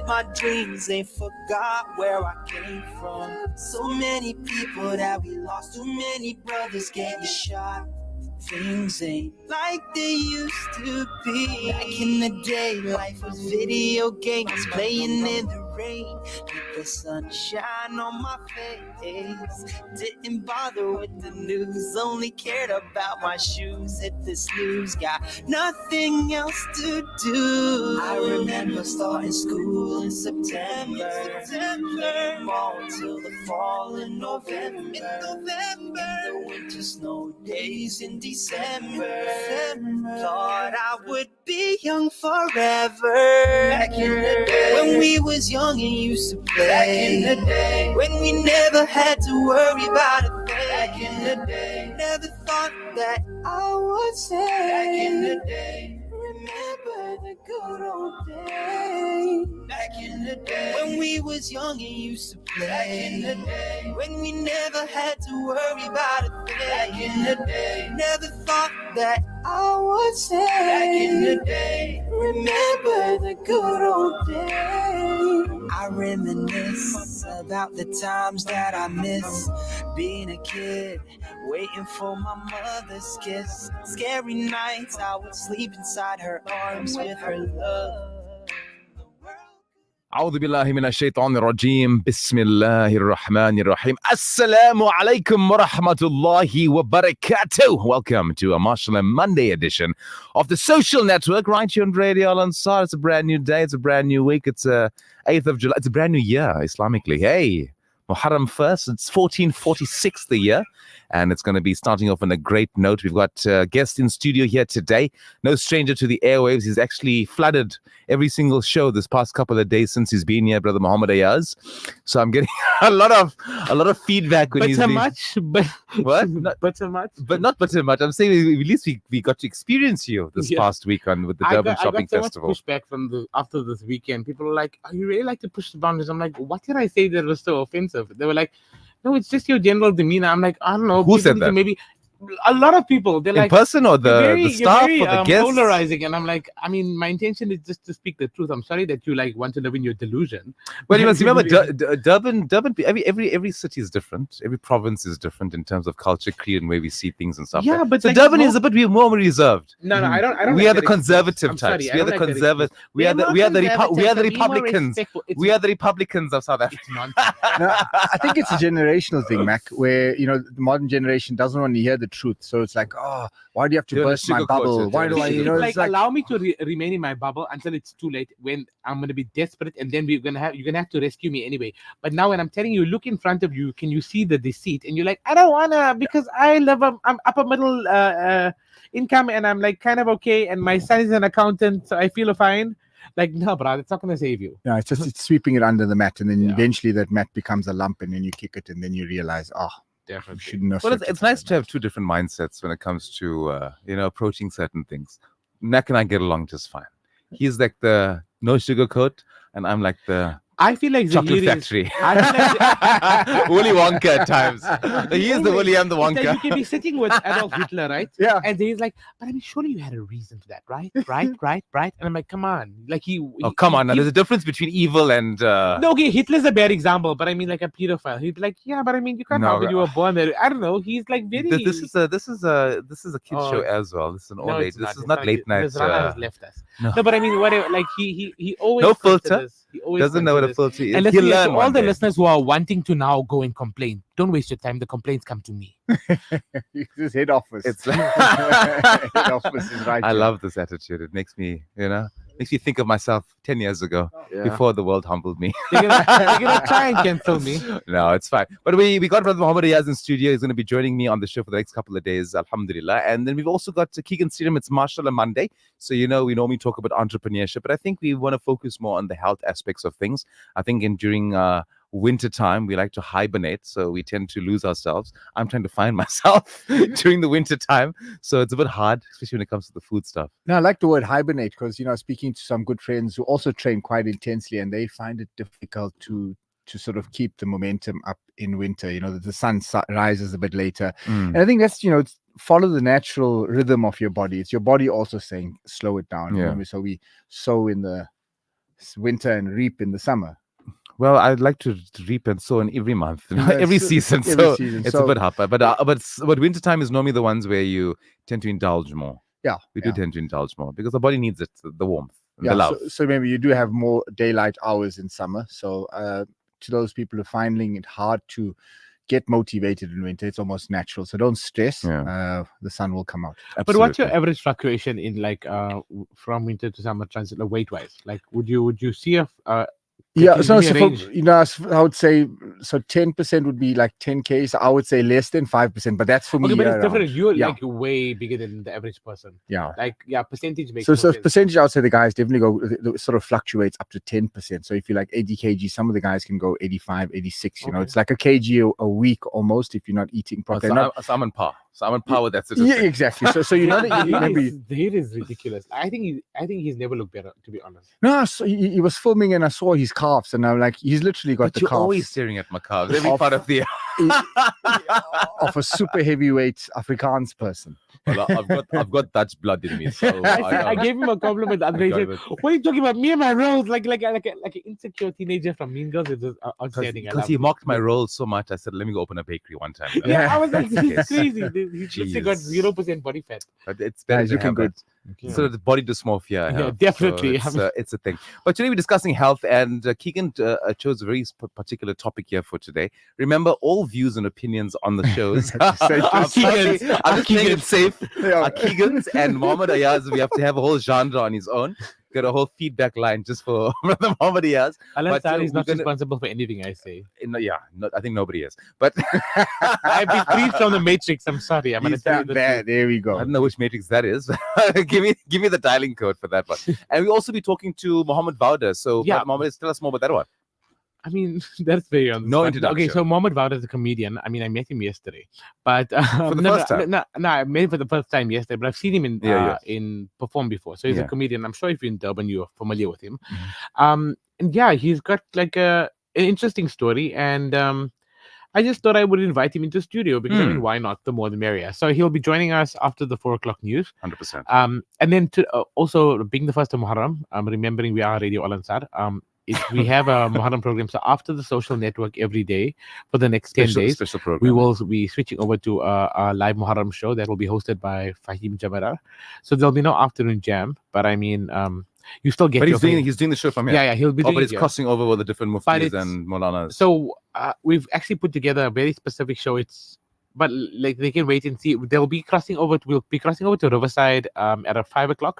with my dreams, ain't forgot where I came from. So many people that we lost, too many brothers getting shot. Things ain't like they used to be. Back in the day, life was video games, playing in the rain, with the sunshine on my face. Didn't bother with the news, only cared about my shoes. Hit the snooze, got nothing else to do. I remember starting school in September, all till the fall in November. The winter snow days in December. Thought I would be young forever. Back in the day, when we was young and used to play. Back in the day, when we never had to worry about a thing. Back in the day, never thought that I would say. Back in the day, remember the good old days. Back in the day, when we was young and used to play. Back in the day, when we never had to worry about a thing. Back in the day, never thought that I would say. Back in the day, remember the good old days. I reminisce about the times that I miss. Being a kid, waiting for my mother's kiss. Scary nights, I would sleep inside her arms with her love. أعوذ بالله من الشيطان الرجيم بسم الله الرحمن الرحيم Assalamu alaikum wa rahmatullahi wa barakatuh. Welcome to a Mashallah Monday edition of the Social Network right here on Radio Al Ansar. It's a brand new day, it's a brand new week, it's 8th of July, it's a brand new year Islamically. Hey, Muharram 1st, it's 1446 the year, and it's going to be starting off on a great note. We've got a guest in studio here today, no stranger to the airwaves. He's actually flooded every single show this past couple of days since he's been here, Brother Muhammad Ayaz. So I'm getting a lot of feedback when but so much. But not but so much. I'm saying at least we got to experience you this past week with the Durban Shopping Festival. I got so much pushback after this weekend. People are like, "Oh, you really like to push the boundaries?" I'm like, "What did I say that was so offensive?" They were like, "No, it's just your general demeanor." I'm like, "I don't know." Who said that? Maybe a lot of people. They're in like, person or the staff or the guests? Polarizing, and I'm like, I mean, my intention is just to speak the truth. I'm sorry that you want to live in your delusion. Well, you must remember, Durban. Every city is different. Every province is different in terms of culture, creed, and way we see things and stuff. Yeah, but so Durban is a bit more reserved. No, I don't. We are the conservative types. We are the conservative. We are the Republicans. We are the Republicans of South Africa. No, I think it's a generational thing, Mac, where the modern generation doesn't want to hear the truth. So it's like, oh, why do you have to burst my bubble? Why do I, it's like allow me to remain in my bubble until it's too late, when I'm going to be desperate, and then you're going to have to rescue me anyway. But now when I'm telling you, look in front of you, can you see the deceit? And you're like, I don't wanna, because I'm upper middle income, and I'm like kind of okay, and my son is an accountant, so I feel fine. Like, no, bro, it's not going to save you. No, it's sweeping it under the mat, and then eventually that mat becomes a lump, and then you kick it, and then you realize, definitely. Well, it's nice to have two different mindsets when it comes to approaching certain things. Mac and I get along just fine. He's like the no sugarcoat, and I'm like the I feel like chocolate factory. Willy Wonka at times. He is the Willy, I'm the Wonka. You can be sitting with Adolf Hitler, right? Yeah. And then he's like, but I mean, surely you had a reason for that, right? Right. And I'm like, come on. Like come on. Now, there's a difference between evil and... No, okay, Hitler's a bad example, but I mean, like a pedophile. He'd be like, yeah, but I mean, you can't know when you were born there. I don't know. He's like very... This is a kid show as well. This is an old age. This is not late night. Rana has left us. No, but I mean, whatever. Like he always... No filter. He always doesn't know what a filter is. And let's see, to all the listeners who are wanting to now go and complain, don't waste your time. The complaints come to me. This head office. It's like head office is right. I love this attitude. It makes me, makes me think of myself 10 years ago before the world humbled me. You're gonna try and cancel me. No, it's fine. But we got Brother Muhammad Ayaz in studio. He's going to be joining me on the show for the next couple of days, alhamdulillah. And then we've also got Keegan Serum. It's Mashallah Monday. So, we normally talk about entrepreneurship, but I think we want to focus more on the health aspects of things. I think during winter time, we like to hibernate, so we tend to lose ourselves. I'm trying to find myself during the winter time, so it's a bit hard, especially when it comes to the food stuff. No, I like the word hibernate because speaking to some good friends who also train quite intensely, and they find it difficult to sort of keep the momentum up in winter. The sun rises a bit later, and I think that's it's follow the natural rhythm of your body. It's your body also saying slow it down. Yeah. So we sow in the winter and reap in the summer. Well, I'd like to reap and sow in every month, That's every season. every So season. it's So- a bit hard. But wintertime is normally the ones where you tend to indulge more. Yeah, We yeah. do tend to indulge more because the body needs it, the warmth, and Yeah, the love. so maybe you do have more daylight hours in summer. So to those people who are finding it hard to get motivated in winter, it's almost natural. So don't stress. Yeah. The sun will come out. But what's your Absolutely. average fluctuation in like from winter to summer transit, like weight wise? Like, would you see a Yeah, you so, give me a range? I would say so 10% would be like 10K. So I would say less than 5%, but that's for me. Okay, but it's year different. round. You're Yeah. like way bigger than the average person. Yeah. Like, yeah, percentage makes So, more so sense. percentage, I would say the guys definitely go, it sort of fluctuates up to 10%. So if you're like 80 kg, some of the guys can go 85, 86. You know, Okay. it's like a kg a week almost if you're not eating properly. So I'm on par. So I'm on par with that Yeah, statistic. exactly. So you know that maybe the heat is ridiculous. I think he's never looked better, to be honest. no. So he was filming and I saw his calves and I'm like, he's literally got But the you're calves always staring at my calves every Of- part of the. of a super heavyweight Afrikaans person. Well, I've got Dutch blood in me. So I gave him a compliment the other day. He got said, it. "What are you talking about? Me and my roles, like an insecure teenager from Mean Girls." It's just outstanding. I Because love he it. mocked my role so much, I said, "Let me go open a bakery one time." Yeah, I was like, That's the "He's case. crazy. He's literally got Jeez. 0% body fat." But it's better He's to looking have good. that. So the body dysmorphia. I Yeah, have. definitely. So it's a thing. But today we're discussing health, and Keegan chose a very particular topic here for today. Remember, all views and opinions on the shows Say- are Keegan's. public. I'm just playing it safe. Yeah. Are Keegan's and Mohammed Ayaz. We have to have a whole genre on his own. Got a whole feedback line just for Brother Mohammed Ayaz. Alan But, Sari is we're not gonna- responsible for anything I say. I think nobody is. But I've been freed from the Matrix. I'm sorry. I'm gonna He's tell you that the bad. There we I go. don't know which matrix that is. give me the dialing code for that one. And we'll also be talking to Mohammed Vauda. So Yeah. Mohammed, tell us more about that one. I mean, that's very on the No spot. introduction. Okay, so Mohammed Vauda is a comedian. I mean, I met him yesterday, but For the first time? No, I met him for the first time yesterday. But I've seen him Yeah. in perform before. So he's Yeah. a comedian. I'm sure if you're in Durban, you're familiar with him. Mm-hmm. And yeah, he's got like an interesting story, and I just thought I would invite him into the studio because I mean, why not? The more the merrier. So he'll be joining us after the 4:00 news. 100%. And then to also being the first of Muharram, remembering we are Radio Al Ansar. We have a Muharram program. So after the social network every day for the next 10 days, Special program. we will be switching over to a live Muharram show that will be hosted by Fahim Jabara. So there'll be no afternoon jam, but I mean, you still get But your he's doing the show from here. yeah, he'll be Oh, doing but it it's here. crossing over with the different But muftis it's- and Maulanas. So we've actually put together a very specific show. But like they can wait and see. We'll be crossing over to Riverside at 5:00.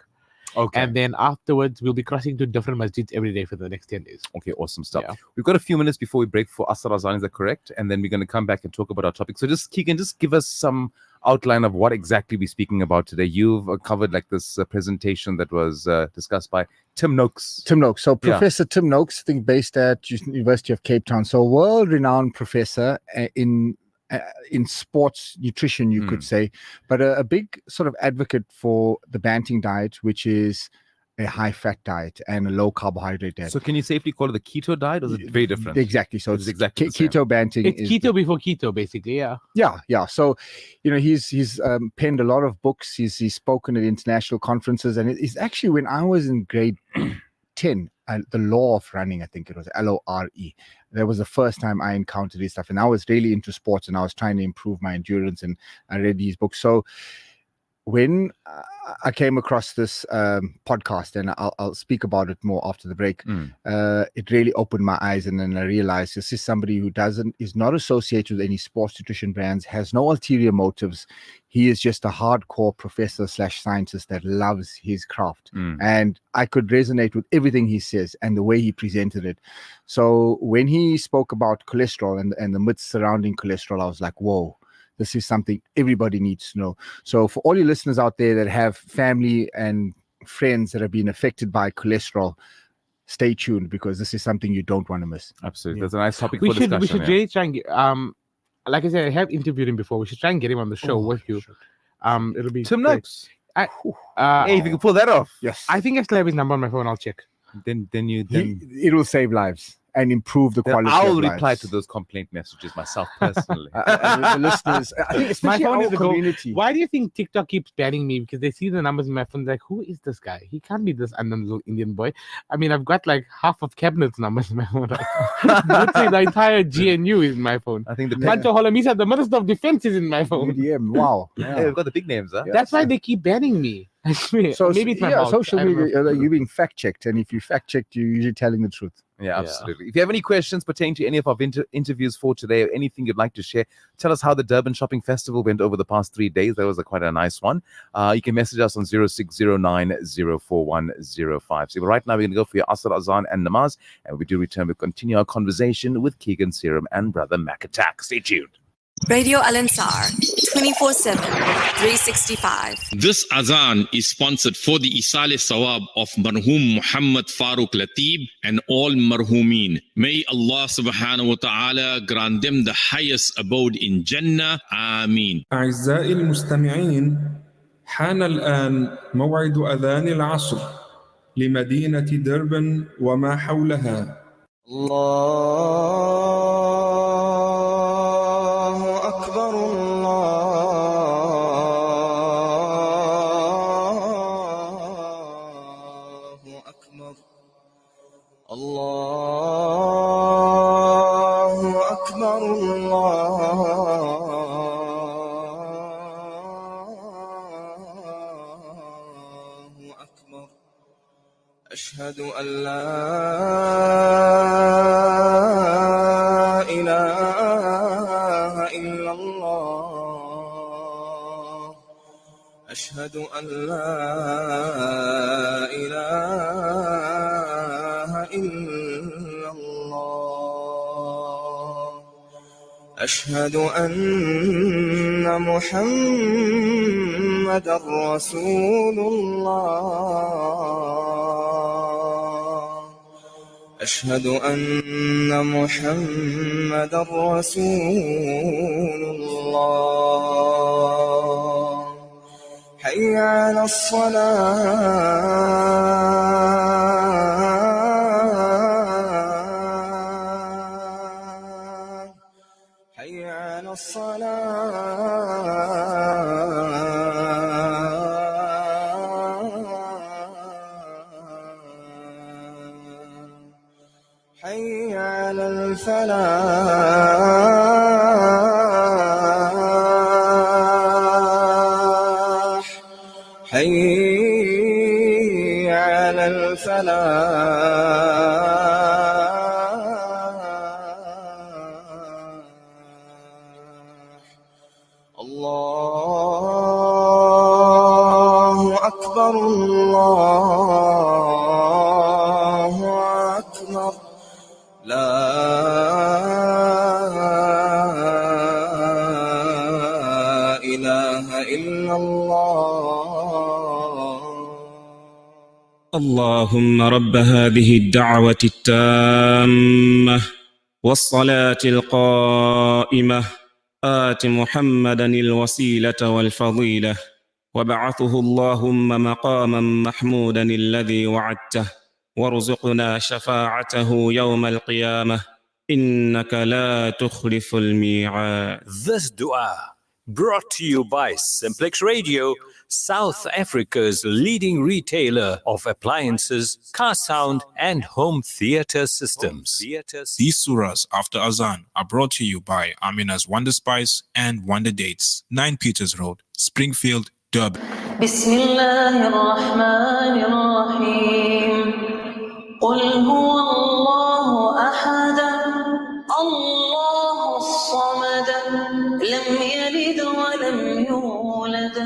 Okay. And then afterwards, we'll be crossing to different masjids every day for the next 10 days. Okay, awesome stuff. Yeah. We've got a few minutes before we break for Asr Azan, is that correct? And then we're going to come back and talk about our topic. So just, Keegan, just give us some outline of what exactly we're speaking about today. You've covered like this presentation that was discussed by Tim Noakes. Tim Noakes. So Yeah. Professor Tim Noakes, I think based at University of Cape Town. So world-renowned professor in sports nutrition, you could say, but a big sort of advocate for the Banting diet, which is a high-fat diet and a low-carbohydrate diet. So can you safely call it the keto diet, or is it very different? Exactly. So It's it's exactly the same. keto Banting. It's is keto before keto, basically. Yeah. Yeah. So, he's penned a lot of books. He's spoken at international conferences, and it's actually when I was in grade 10, the law of running, I think it was LORE. That was the first time I encountered this stuff, and I was really into sports, and I was trying to improve my endurance, and I read these books. So when I came across this podcast, and I'll speak about it more after the break, it really opened my eyes, and then I realized this is somebody who is not associated with any sports nutrition brands, has no ulterior motives. He is just a hardcore professor / scientist that loves his craft. And I could resonate with everything he says and the way he presented it. So when he spoke about cholesterol and the myths surrounding cholesterol, I was like, whoa. This is something everybody needs to know. So for all you listeners out there that have family and friends that have been affected by cholesterol, stay tuned because this is something you don't want to miss. Absolutely. That's a nice topic We for discussion. should really try and get, like I said, I have interviewed him before. We should try and get him on the show with you. It'll be Tim great. Noakes. Hey, Hey, if you can pull that off, Yes. I think I still have his number on my phone. I'll check. then It will save lives. and improve the quality I'll of reply lives. to those complaint messages myself personally. And the listeners, I think especially phone our is a goal. community. Why do you think TikTok keeps banning me? Because they see the numbers in my phone, like, who is this guy? He can't be this unknown little Indian boy. I mean, I've got like half of cabinet's numbers in my phone. Literally, the entire GNU is in my phone. I think the Pancho Holomisa, the Minister of Defense, is in my phone. UDM, wow. Hey, Yeah. we've got the big names, huh? Yeah. That's why they keep banning me. I swear. So Or maybe it's my mouth. social I don't know. media, you're being fact checked, and if you fact checked, you're usually telling the truth. Yeah, absolutely. If you have any questions pertaining to any of our interviews for today or anything you'd like to share, tell us how the Durban Shopping Festival went over the past 3 days. That was quite a nice one. You can message us on 0609041050. So right now we're going to go for your Asr, Azan and Namaz. And when we do return, we'll continue our conversation with Keegan Serum and Brother Mac Attack. Stay tuned. Radio Al Ansar, 24/7, 365. This Azan is sponsored for the Isale Sawab of Marhum Muhammad Farooq Latib and all Marhumin. May Allah subhanahu wa ta'ala grant them the highest abode in Jannah. Ameen. أعزائي المستمعين، حان الآن موعد أذان العصر لمدينة دربن وما حولها. الله أكبر الله أكبر الله أكبر الله أكبر أشهد أن لا إله إلا الله أشهد أن لا إله إلا الله أشهد أن محمدًا رسول الله أشهد أن محمدًا رسول الله حي على الصلاة حي على الصلاة حي على الفلاح حي على الفلاح الله أكبر الله أكبر لا إله إلا الله اللهم رب هذه الدعوة التامة والصلاة القائمة آت محمدا الوسيلة والفضيلة وابعثه اللهم مقاما محمودا الذي وعدته وارزقنا شفاعته يوم القيامة إنك لا تخلف الميعاد. This dua brought to you by Simplex Radio, South Africa's leading retailer of appliances, car sound and home theater systems. These surahs after Azan are brought to you by Amina's Wonder Spice and Wonder Dates, 9 Peters Road, Springfield, Durban. بسم الله الرحمن الرحيم قل هو الله أحد الله الصمد لم يلد ولم يولد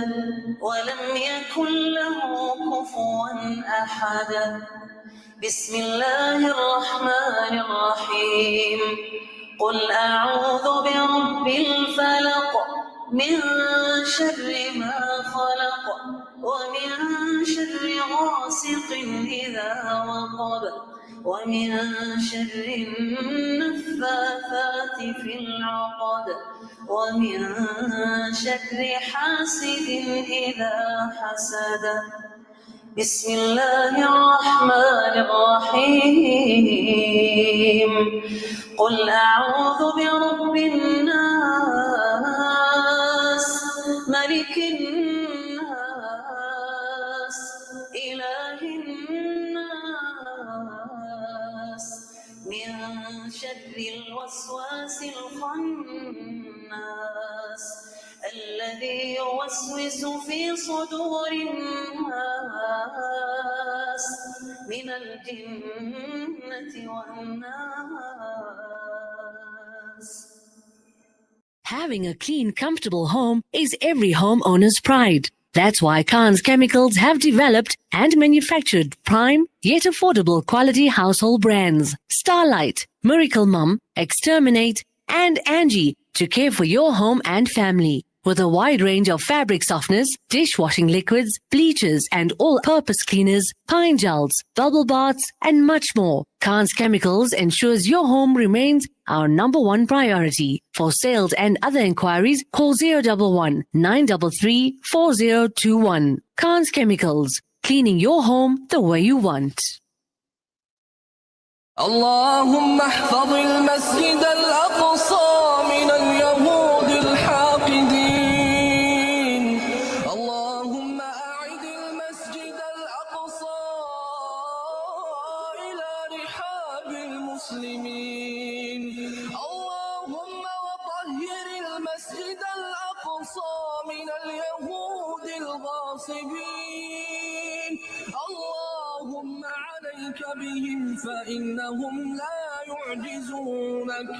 ولم يكن له كفوا أحد بسم الله الرحمن الرحيم قل أعوذ برب الفلق من شر ما خلق ومن شر غاسق إذا وقب ومن شر النفاثات في العقد ومن شر حاسد إذا حسد بسم الله الرحمن الرحيم قل أعوذ برب الناس ملك الناس إله الناس من شر الوسواس الخناس الذي يوسوس في صدور الناس من الجنة والناس. Having a clean, comfortable home is every homeowner's pride. That's why Khan's Chemicals have developed and manufactured prime yet affordable quality household brands Starlight, Miracle Mum, Exterminate, and Angie to care for your home and family. With a wide range of fabric softeners, dishwashing liquids, bleachers, and all-purpose cleaners, pine gels, bubble baths, and much more, Khan's Chemicals ensures your home remains our number one priority. For sales and other inquiries, call 011 933 4021. Khan's Chemicals, cleaning your home the way you want. اللهم احفظ المسجد الأقصى من اليهود الحاقدين اللهم أعد المسجد الأقصى إلى رحاب المسلمين اللهم وطهر المسجد الأقصى من اليهود الغاصبين اللهم عليك بهم فإنهم لا يعجزونك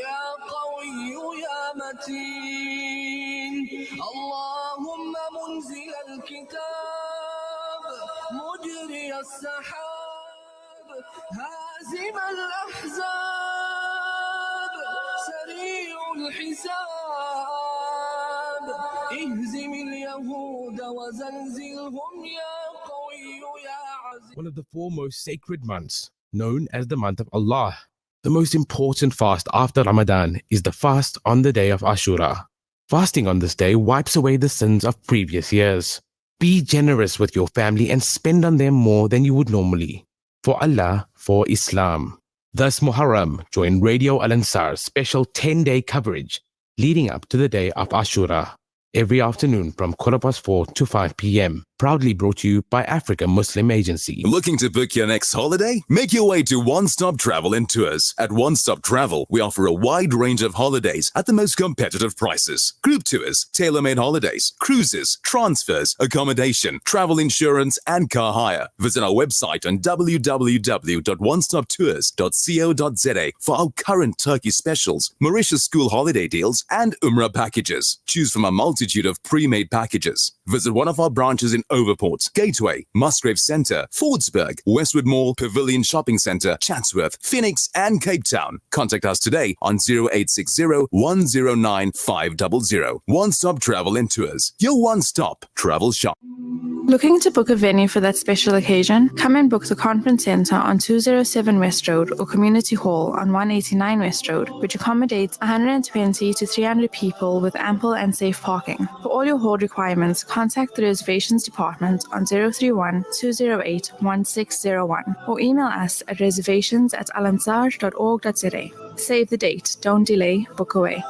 يا قوي يا متين اللهم منزل الكتاب مجري السحاب هازم الأحزاب سريع الحساب اهزم اليهود وزلزلهم يا قوي يا عزيز. One of the four most sacred months, known as the month of Allah. The most important fast after Ramadan is the fast on the day of Ashura. Fasting on this day wipes away the sins of previous years. Be generous with your family and spend on them more than you would normally. For Allah, for Islam. Thus Muharram join Radio Al Ansar's special 10-day coverage leading up to the day of Ashura. Every afternoon from 4:15 to 5 p.m. Proudly brought to you by Africa Muslim Agency. Looking to book your next holiday? Make your way to One Stop Travel and Tours. At One Stop Travel, we offer a wide range of holidays at the most competitive prices. Group tours, tailor-made holidays, cruises, transfers, accommodation, travel insurance, and car hire. Visit our website on www.onestoptours.co.za for our current Turkey specials, Mauritius school holiday deals, and Umrah packages. Choose from a multitude of pre-made packages. Visit one of our branches in Overport, Gateway, Musgrave Centre, Fordsburg, Westwood Mall, Pavilion Shopping Centre, Chatsworth, Phoenix, and Cape Town. Contact us today on 0860 109 500. One Stop Travel and Tours. Your one-stop travel shop. Looking to book a venue for that special occasion? Come and book the Conference Centre on 207 West Road or Community Hall on 189 West Road, which accommodates 120 to 300 people with ample and safe parking. For all your hall requirements, contact the reservations department on 031 208 1601 or email us at reservations@alansar.org.za. Save the date, don't delay, book away.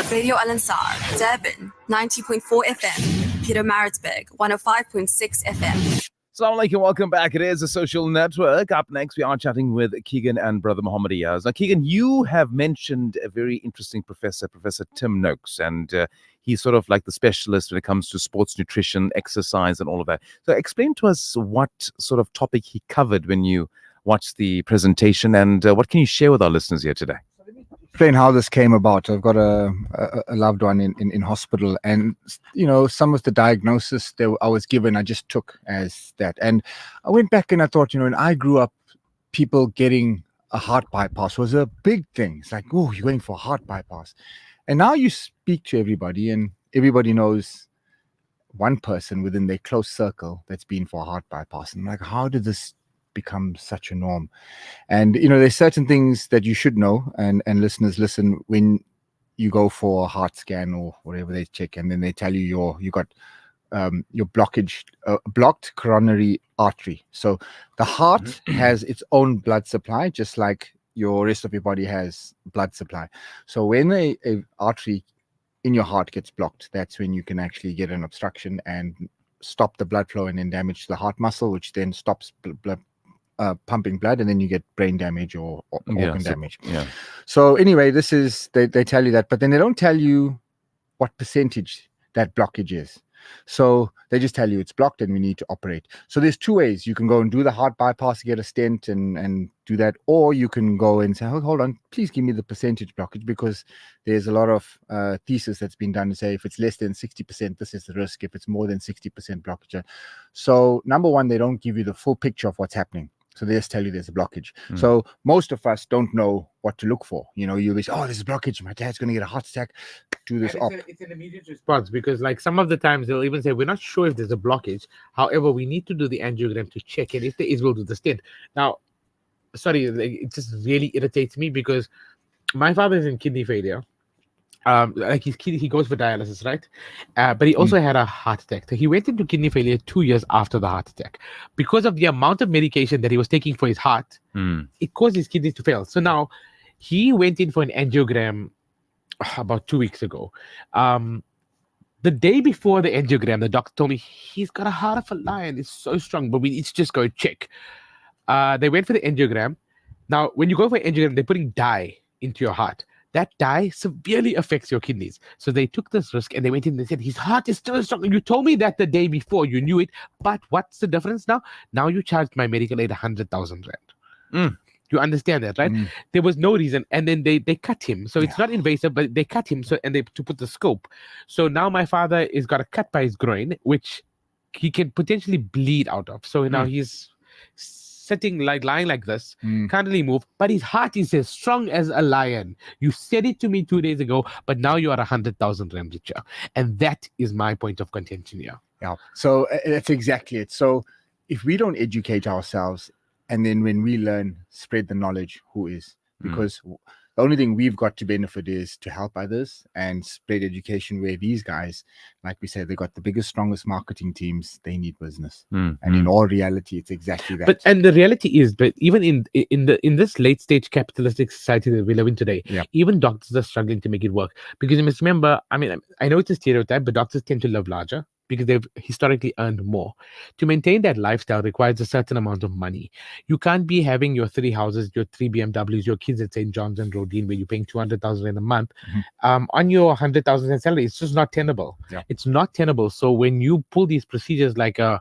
Radio Al Ansar, Durban 90.4 FM, Peter Maritzburg 105.6 FM. Assalamu alaikum, welcome back. It is a social network. Up next, we are chatting with Keegan and Brother Muhammad Iyaz. Now, Keegan, you have mentioned a very interesting professor, Professor Tim Noakes, and he's sort of like the specialist when it comes to sports nutrition, exercise, and all of that. So explain to us what sort of topic he covered when you watched the presentation, and what can you share with our listeners here today? Explain how this came about. I've got a loved one in hospital, and some of the diagnosis that I was given, I just took as that. And I went back and I thought, when I grew up, people getting a heart bypass was a big thing. It's like, oh, you're going for a heart bypass. And now you speak to everybody, and everybody knows one person within their close circle that's been for a heart bypass. And I'm like, how did this become such a norm? And there's certain things that you should know, and listeners, listen, when you go for a heart scan or whatever they check, and then they tell you you got your blockage, blocked coronary artery. So the heart has its own blood supply, just like your rest of your body has blood supply. So when a artery in your heart gets blocked, that's when you can actually get an obstruction and stop the blood flow and then damage the heart muscle, which then stops blood pumping blood, and then you get brain damage or organ damage. So anyway, this is they tell you that, but then they don't tell you what percentage that blockage is. So they just tell you it's blocked and we need to operate. So there's two ways. You can go and do the heart bypass, get a stent and do that, or you can go and say, oh, hold on, please give me the percentage blockage, because there's a lot of thesis that's been done to say if it's less than 60%, this is the risk. If it's more than 60% blockage. So number one, they don't give you the full picture of what's happening. So they just tell you there's a blockage. So most of us don't know what to look for. You know, you'll be, oh, there's a blockage. My dad's going to get a heart attack. Do this op. It's an immediate response, because like some of the times they'll even say, we're not sure if there's a blockage. However, we need to do the angiogram to check. And if there is, we'll do the stent. Now, sorry, it just really irritates me because my father is in kidney failure. Like he goes for dialysis, right? But he also had a heart attack. So he went into kidney failure 2 years after the heart attack because of the amount of medication that he was taking for his heart. It caused his kidneys to fail. So now he went in for an angiogram about 2 weeks ago. The day before the angiogram, the doctor told me he's got a heart of a lion. It's so strong, but we need to just go check. They went for the angiogram. Now, when you go for an angiogram, they're putting dye into your heart. That dye severely affects your kidneys. So they took this risk and they went in and they said, his heart is still strong. You told me that the day before, you knew it. But what's the difference now? Now you charged my medical aid 100,000 rand. You understand that, right? There was no reason. And then they cut him. So it's not invasive, but they cut him to put the scope. So now my father is got a cut by his groin, which he can potentially bleed out of. So now he's sitting lying like this, can't really move, but his heart is as strong as a lion. You said it to me 2 days ago, but now you are 100,000 rand richer. And that is my point of contention here. Yeah. So that's exactly it. So if we don't educate ourselves, and then when we learn, spread the knowledge, who is? Because the only thing we've got to benefit is to help others and spread education, where these guys, like we said, they got the biggest, strongest marketing teams. They need business. And in all reality, it's exactly that. And the reality is that even in this late stage capitalistic society that we live in today, even doctors are struggling to make it work. Because you must remember, I mean, I know it's a stereotype, but doctors tend to live larger because they've historically earned more. To maintain that lifestyle requires a certain amount of money. You can't be having your 3 houses, your 3 BMWs, your kids at St. John's and Rodin, where you're paying 200,000 in a month on your 100,000 salary. It's just not tenable. It's not tenable. So when you pull these procedures like an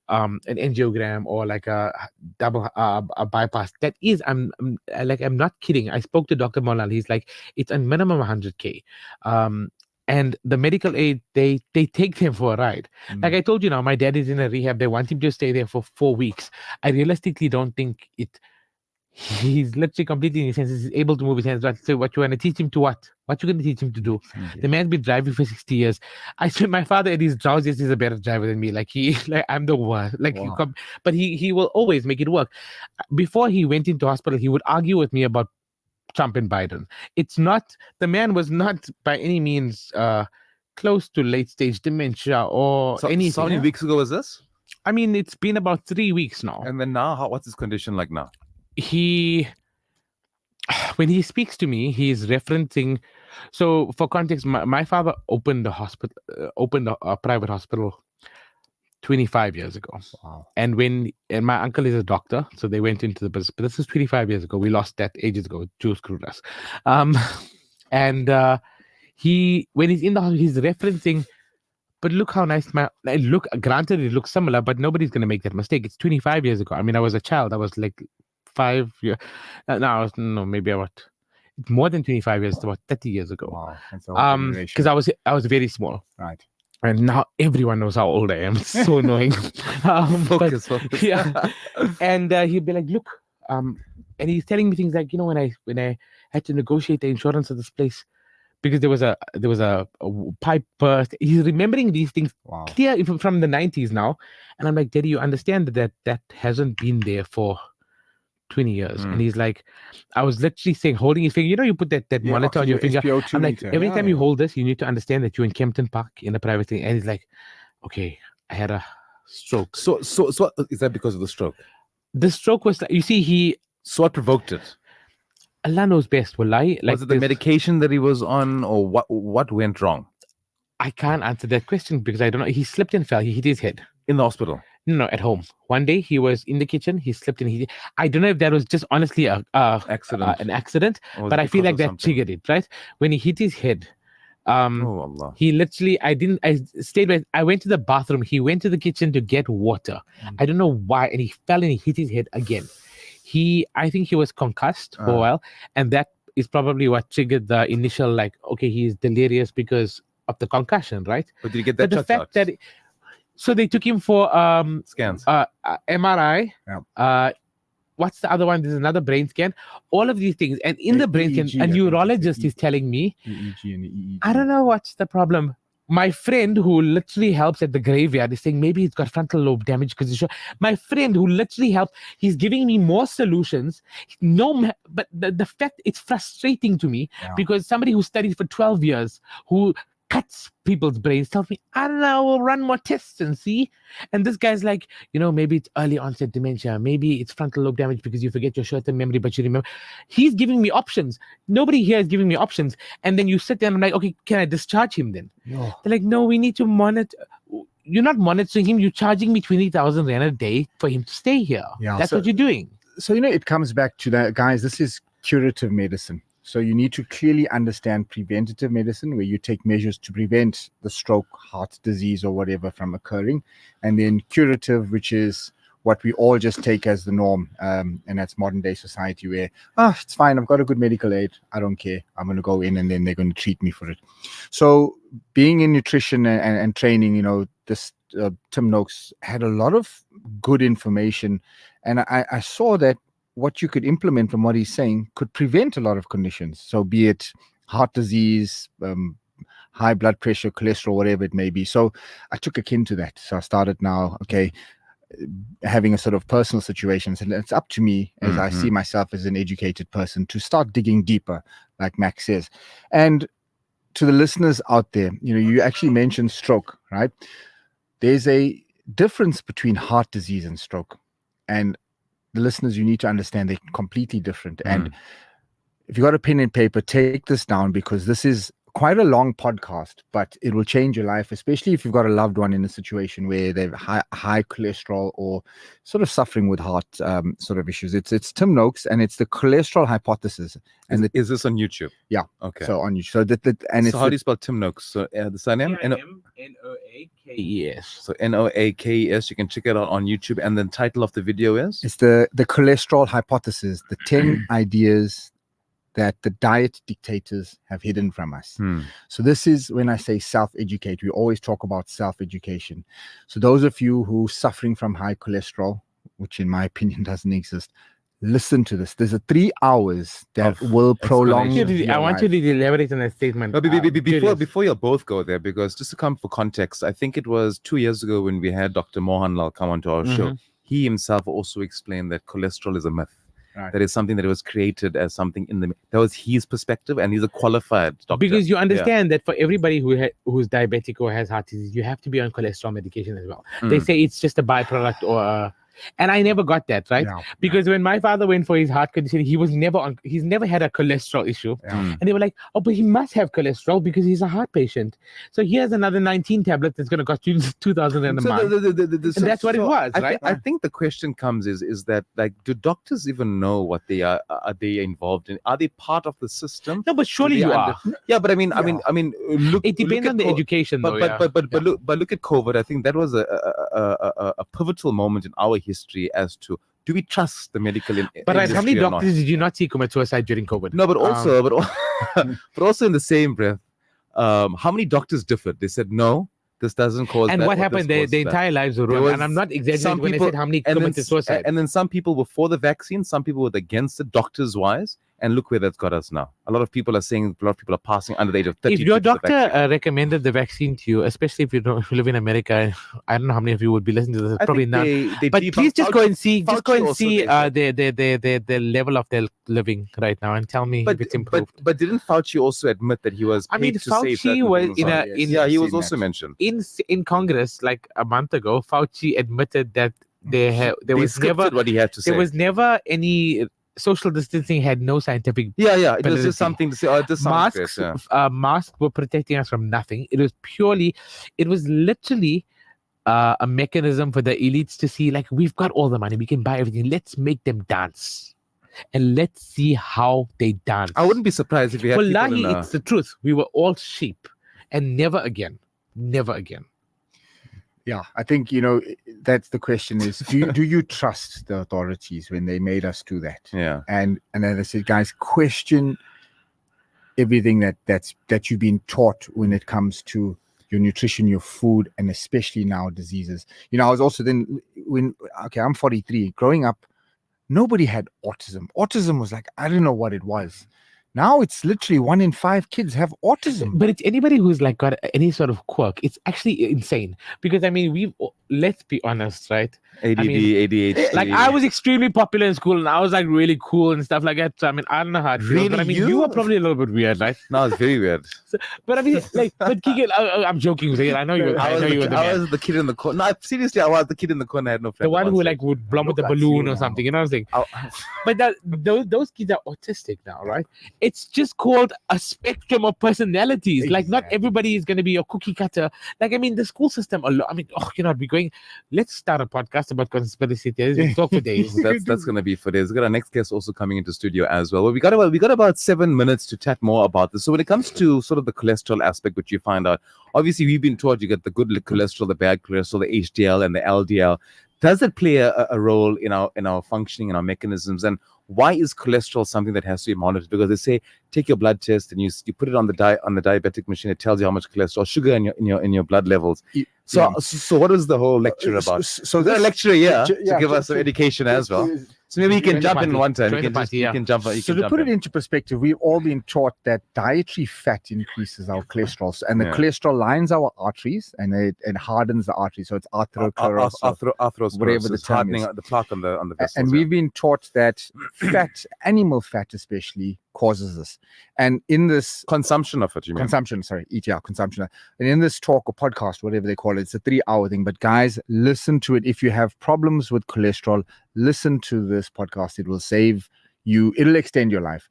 angiogram or like a double a bypass, that is, I'm not kidding. I spoke to Dr. Molal. He's like, it's a minimum 100K. And the medical aid, they take them for a ride. Like I told you now, my dad is in a rehab. They want him to stay there for 4 weeks. I realistically don't think he's literally completely in his senses. He's able to move his hands. Right? So what you want to teach him to what? What you going to teach him to do? The man's been driving for 60 years. I said my father at his drowsiest is a better driver than me. Like I'm the worst. But he will always make it work. Before he went into hospital, he would argue with me about Trump and Biden. The man was not by any means close to late stage dementia or anything. So how many weeks ago was this? I mean, it's been about 3 weeks now. And then now, what's his condition like now? When he speaks to me, he's referencing. So for context, my father opened a private hospital 25 years ago. Wow. And my uncle is a doctor, so they went into the business. But this is 25 years ago. We lost that ages ago. Jews screwed us. When he's in the hospital, he's referencing, but look how nice granted it looks similar, but nobody's going to make that mistake. It's 25 years ago. I mean, I was a child. I was like 5 years. Maybe about more than 25 years, about 30 years ago. Wow. Because I was very small. Right. And now everyone knows how old I am. It's so annoying. Focus. Yeah. And he'd be like, look, and he's telling me things like, when I had to negotiate the insurance of this place because there was a pipe burst. He's remembering these things clear from the 90s now. And I'm like, Daddy, you understand that hasn't been there for 20 years. And he's like, I was literally saying, holding his finger, you put that monitor on your finger. I'm like, every time you hold this, you need to understand that you're in Kempton Park in a private thing. And he's like, okay, I had a stroke. So is that because of the stroke? The stroke was, you see, So what provoked it? Allah knows best, wallahi. Like Was it the this- medication that he was on, or what went wrong? I can't answer that question because I don't know. He slipped and fell. He hit his head. In the hospital? No, at home. One day he was in the kitchen. He slipped and I don't know if that was just honestly an accident, Or was but it I feel because like of that something? triggered it, right? When he hit his head, Oh Allah. he literally, I stayed with, I went to the bathroom. He went to the kitchen to get water. I don't know why. And he fell and he hit his head again. I think he was concussed for a while. And that is probably what triggered the initial, like, okay, he's delirious because of the concussion, right? But did you get that But the checked fact out? that, so they took him for Scans. MRI. What's the other one? There's another brain scan. All of these things. And in the brain scan, EEG, I a think it's neurologist is telling me, EEG and the EEG. I don't know what's the problem. My friend who literally helps at the graveyard is saying maybe he's got frontal lobe damage because my friend who literally helps, he's giving me more solutions. But the fact, it's frustrating to me because somebody who studied for 12 years, who cuts people's brains, tells me, I don't know, we'll run more tests and see. And this guy's like, maybe it's early onset dementia. Maybe it's frontal lobe damage because you forget your short-term memory, but you remember. He's giving me options. Nobody here is giving me options. And then you sit there and I'm like, okay, can I discharge him then? No. They're like, no, we need to monitor. You're not monitoring him. You're charging me 20,000 Rand a day for him to stay here. Yeah, That's so- what you're doing. So, it comes back to that, guys. This is curative medicine. So you need to clearly understand preventative medicine, where you take measures to prevent the stroke, heart disease, or whatever from occurring. And then curative, which is what we all just take as the norm. And that's modern day society where, it's fine. I've got a good medical aid. I don't care. I'm going to go in and then they're going to treat me for it. So being in nutrition and training, this Tim Noakes had a lot of good information. And I saw that what you could implement from what he's saying could prevent a lot of conditions. So be it heart disease, high blood pressure, cholesterol, whatever it may be. So I took a kin to that. So I started now, having a sort of personal situations. And it's up to me, as I see myself as an educated person, to start digging deeper, like Max says. And to the listeners out there, you actually mentioned stroke, right? There's a difference between heart disease and stroke. And the listeners, you need to understand they're completely different. And if you got a pen and paper, take this down, because this is quite a long podcast, but it will change your life, especially if you've got a loved one in a situation where they've high cholesterol or sort of suffering with heart sort of issues. It's Tim Noakes, and it's the cholesterol hypothesis. And is this on YouTube? Yeah. Okay. So on YouTube. So how do you spell Tim Noakes? So the surname? Noakes. So Noakes. You can check it out on YouTube. And then title of the video is? It's the cholesterol hypothesis, the 10 ideas that the diet dictators have hidden from us. So this is when I say self-educate. We always talk about self-education. So those of you who are suffering from high cholesterol, which in my opinion doesn't exist, listen to this. There's 3 hours that will prolong I want you to elaborate on that statement. But before you both go there, because just to come for context, I think it was 2 years ago when we had Dr. Mohan Lal come onto our show. He himself also explained that cholesterol is a myth. Right. That is something that was created as something that was his perspective, and he's a qualified doctor. Because you understand that for everybody who's diabetic or has heart disease, you have to be on cholesterol medication as well. They say it's just a byproduct or and I never got that, right? Yeah. Because when my father went for his heart condition, he's never had a cholesterol issue. And they were like, oh, but he must have cholesterol because he's a heart patient. So here's another 19 tablets that's going to cost you 2,000 Rand a month. And that's what it was, right? I think the question comes is that, like, do doctors even know what they are they involved in? Are they part of the system? No, but surely you are. Yeah, but I mean, look. It depends on the education, though. But look at COVID. I think that was a pivotal moment in our history as to, do we trust the medical But industry how many or not? doctors did you not see commit suicide during COVID? No, but also, but also in the same breath, how many doctors differed? They said no, this doesn't cause. And that, what or happened? this Their causes entire lives were There ruined. was And I'm not exaggerating some when I people- said how many and then committed suicide. And then some people were for the vaccine, some people were against it, doctors wise, And look where that's got us now. A lot of people are saying a lot of people are passing under the age of 30. If your due to the doctor vaccine. recommended the vaccine to you, especially if you live in America, I don't know how many of you would be listening to this. I Probably think none. they But debunked please just go and see, just go Fauci and also see they said. the level of their living right now, and tell me if it's improved. But didn't Fauci also admit that he was I paid mean, to say Fauci certain was things in on- a in yeah, he was seen also that. mentioned. in Congress like a month ago. Fauci admitted that there They was never scripted what he had to say. there was never any social distancing had no scientific Yeah, it was validity. just something to say. Oh, this sounds Masks great. Yeah. masks were protecting us from nothing. It was literally a mechanism for the elites to see, like, we've got all the money, we can buy everything, let's make them dance and let's see how they dance. I wouldn't be surprised if we had people in Wallahi, it's the truth. We were all sheep, and never again. Yeah, I think that's the question: is do you trust the authorities when they made us do that? Yeah. And then I said, guys, question everything that you've been taught when it comes to your nutrition, your food, and especially now diseases. I was also I'm 43. Growing up, nobody had autism. Autism was like, I don't know what it was. Now it's literally 1 in 5 kids have autism. But it's anybody who's like got any sort of quirk. It's actually insane because I mean, let's be honest, right? ADD, I mean, ADHD. like I was extremely popular in school and I was like really cool and stuff like that. So I mean, I don't know how it feels, but I mean, you were probably a little bit weird, right? No, it's very weird. But I mean, but Keegan, I'm joking. I know you. I know you were the I man. was the kid in the corner. No, seriously, I was the kid in the corner. I had no friend. The one who like would blow with the balloon or something, you know what I'm saying? But those kids are autistic now, right? It's just called a spectrum of personalities. Like not everybody is going to be a cookie cutter. Like I mean, the school system. Let's start a podcast about conspiracy theories. We'll talk for days. That's going to be for days. We've got our next guest also coming into studio as well. We got about 7 minutes to chat more about this. So when it comes to sort of the cholesterol aspect, which you find out, obviously we've been taught you get the good cholesterol, the bad cholesterol, the HDL and the LDL. Does it play a role in our functioning, in our mechanisms? And why is cholesterol something that has to be monitored? Because they say take your blood test and you put it on the diabetic machine. It tells you how much cholesterol, sugar in your blood levels. So what is the whole lecture about? So there's a lecturer here to give us some education as well. So maybe he can jump in one time. He can jump. So to put it into perspective, we've all been taught that dietary fat increases our cholesterol, and the cholesterol lines our arteries and it hardens the arteries. So it's atherosclerosis, whatever the term hardening is. the plaque on the vessels. And we've been taught that fat, animal fat especially, causes this. And in this consumption of it, you mean? Consumption. And in this talk or podcast, whatever they call it, it's a 3-hour thing. But guys, listen to it. If you have problems with cholesterol, listen to this podcast. It will save you. It'll extend your life.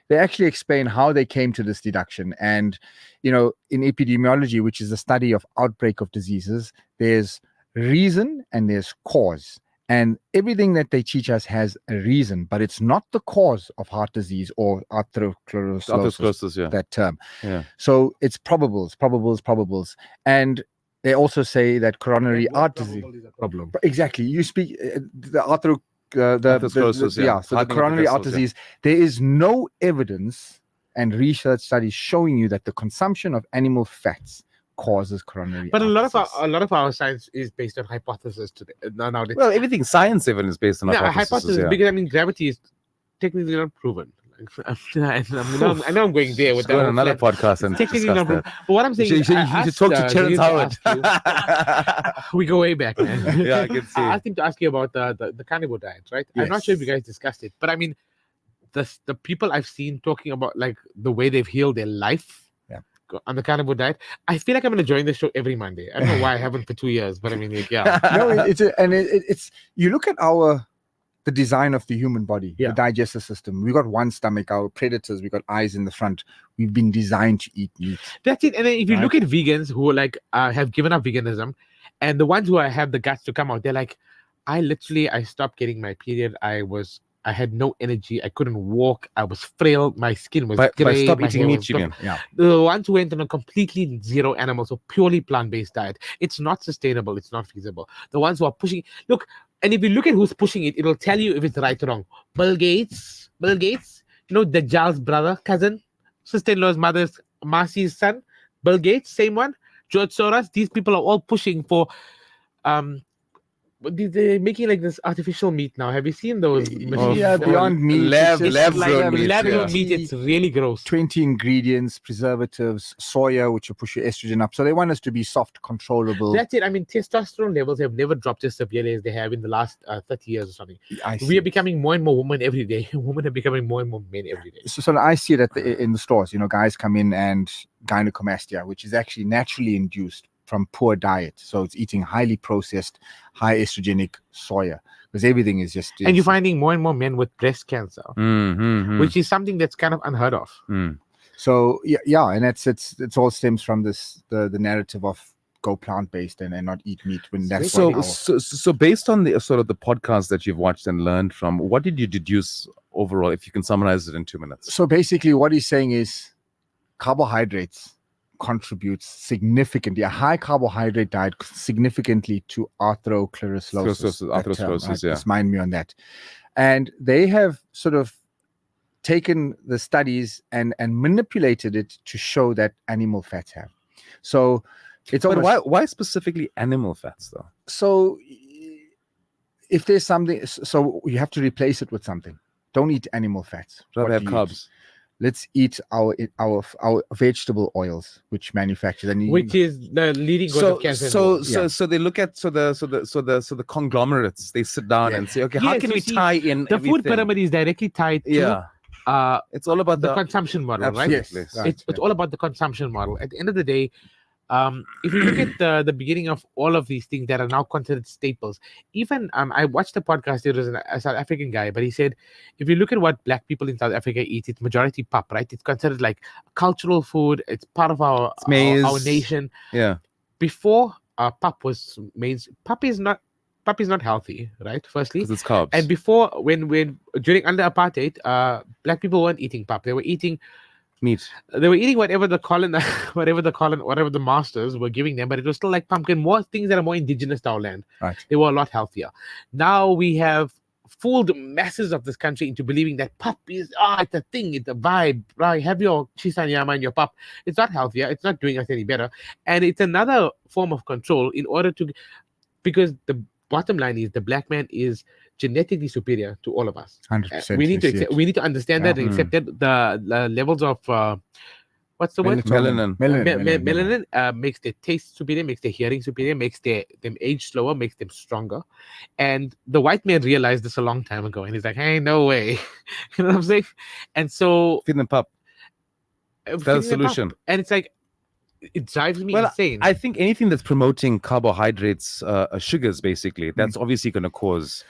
They actually explain how they came to this deduction. And, in epidemiology, which is the study of outbreak of diseases, there's reason and there's cause. And everything that they teach us has a reason, but it's not the cause of heart disease or atherosclerosis, that term. Yeah. So it's probables. And they also say that coronary heart disease is a problem. Exactly. You speak the atherosclerosis. So the coronary heart disease. There is no evidence and research studies showing you that the consumption of animal fats causes coronary. But a lot of our science is based on hypothesis today. Nowadays. Well, everything science even is based on hypothesis. Yeah. Because I mean, gravity is technically not proven. I know I'm going there with that. Another podcast and technically not proven. But what I'm saying, you should talk to Terrence Howard. We go way back, man. Yeah, I can see. I asked him to ask you about the carnivore diet, right? Yes. I'm not sure if you guys discussed it, but I mean, the people I've seen talking about like the way they've healed their life on the carnivore diet. I feel like I'm going to join the show every Monday. I don't know why I haven't for 2 years, but I mean, yeah. No, it's you look at the design of the human body, the digestive system. We got one stomach, our predators, we got eyes in the front. We've been designed to eat meat. That's it. And then if you look at vegans who are like have given up veganism, and the ones who have the guts to come out, they're like, I stopped getting my period. I had no energy. I couldn't walk. I was frail. My skin was gray. Stop eating meat, you mean? Yeah. The ones who went on a completely zero animal, so purely plant-based diet, it's not sustainable. It's not feasible. The ones who are pushing, look, and if you look at who's pushing it, it'll tell you if it's right or wrong. Bill Gates, Dajjal's brother, cousin, sister-in-law's mother's Marcy's son, Bill Gates, same one. George Soros. These people are all pushing for But they're making like this artificial meat now. Have you seen those machines? Yeah, that Beyond are- Meat. lab like grown meat, lab-grown yeah. meat. It's really gross. 20 ingredients, preservatives, soya, which will push your estrogen up. So they want us to be soft, controllable. That's it. I mean, testosterone levels have never dropped as severely as they have in the last 30 years or something. I We see are becoming more and more women every day. Women are becoming more and more men every day. So I see it in the stores. Guys come in and gynecomastia, which is actually naturally induced from poor diet. So it's eating highly processed, high estrogenic soya because everything is just. And you're finding more and more men with breast cancer, Which which is something that's kind of unheard of. So yeah, and it's all stems from the narrative of go plant based and not eat meat when that's So based on the sort of the podcast that you've watched and learned from, what did you deduce overall, if you can summarize it in 2 minutes? So basically, what he's saying is carbohydrates contributes significantly. A high carbohydrate diet significantly to atherosclerosis. Atherosclerosis, yeah. Just mind me on that. And they have sort of taken the studies and manipulated it to show that animal fats have. So it's But almost, why specifically animal fats though? so if there's something, so you have to replace it with something. Don't eat animal fats. Rather What have do you eat? carbs. Let's eat our vegetable oils, which manufacture and Which is the leading cause of cancer. in the world. So they look at the conglomerates. They sit down and say, okay, how Yes, can you we see, tie in the food everything? pyramid is directly tied to It's all about the consumption model, right? Absolutely. Yes. It's all about the consumption model. At the end of the day, if you look at the beginning of all of these things that are now considered staples, even I watched a podcast. There was a South African guy, but he said, if you look at what Black people in South Africa eat, it's majority pap, right? It's considered like cultural food. It's part of our nation. Yeah. Before pap was made, pap is not healthy, right? Firstly, Because it's carbs. and before when during under apartheid, Black people weren't eating pap. They were eating meat. They were eating whatever the masters were giving them, but it was still like pumpkin, more things that are more indigenous to our land. Right. They were a lot healthier. Now we have fooled masses of this country into believing that pap is it's a thing, it's a vibe, right? Have your chisanyama and your pap. It's not healthier, it's not doing us any better. And it's another form of control because the bottom line is the Black man is genetically superior to all of us. 100%. We need to see it. we need to understand that and accept that the levels of what's the word? Melanin. Melanin makes their taste superior, makes their hearing superior, makes them age slower, makes them stronger. And the white man realized this a long time ago, and he's like, "Hey, no way," you know what I'm saying? And so feed them pap. That's the solution. And it's like it drives me insane. I think anything that's promoting carbohydrates, sugars, basically, that's obviously going to cause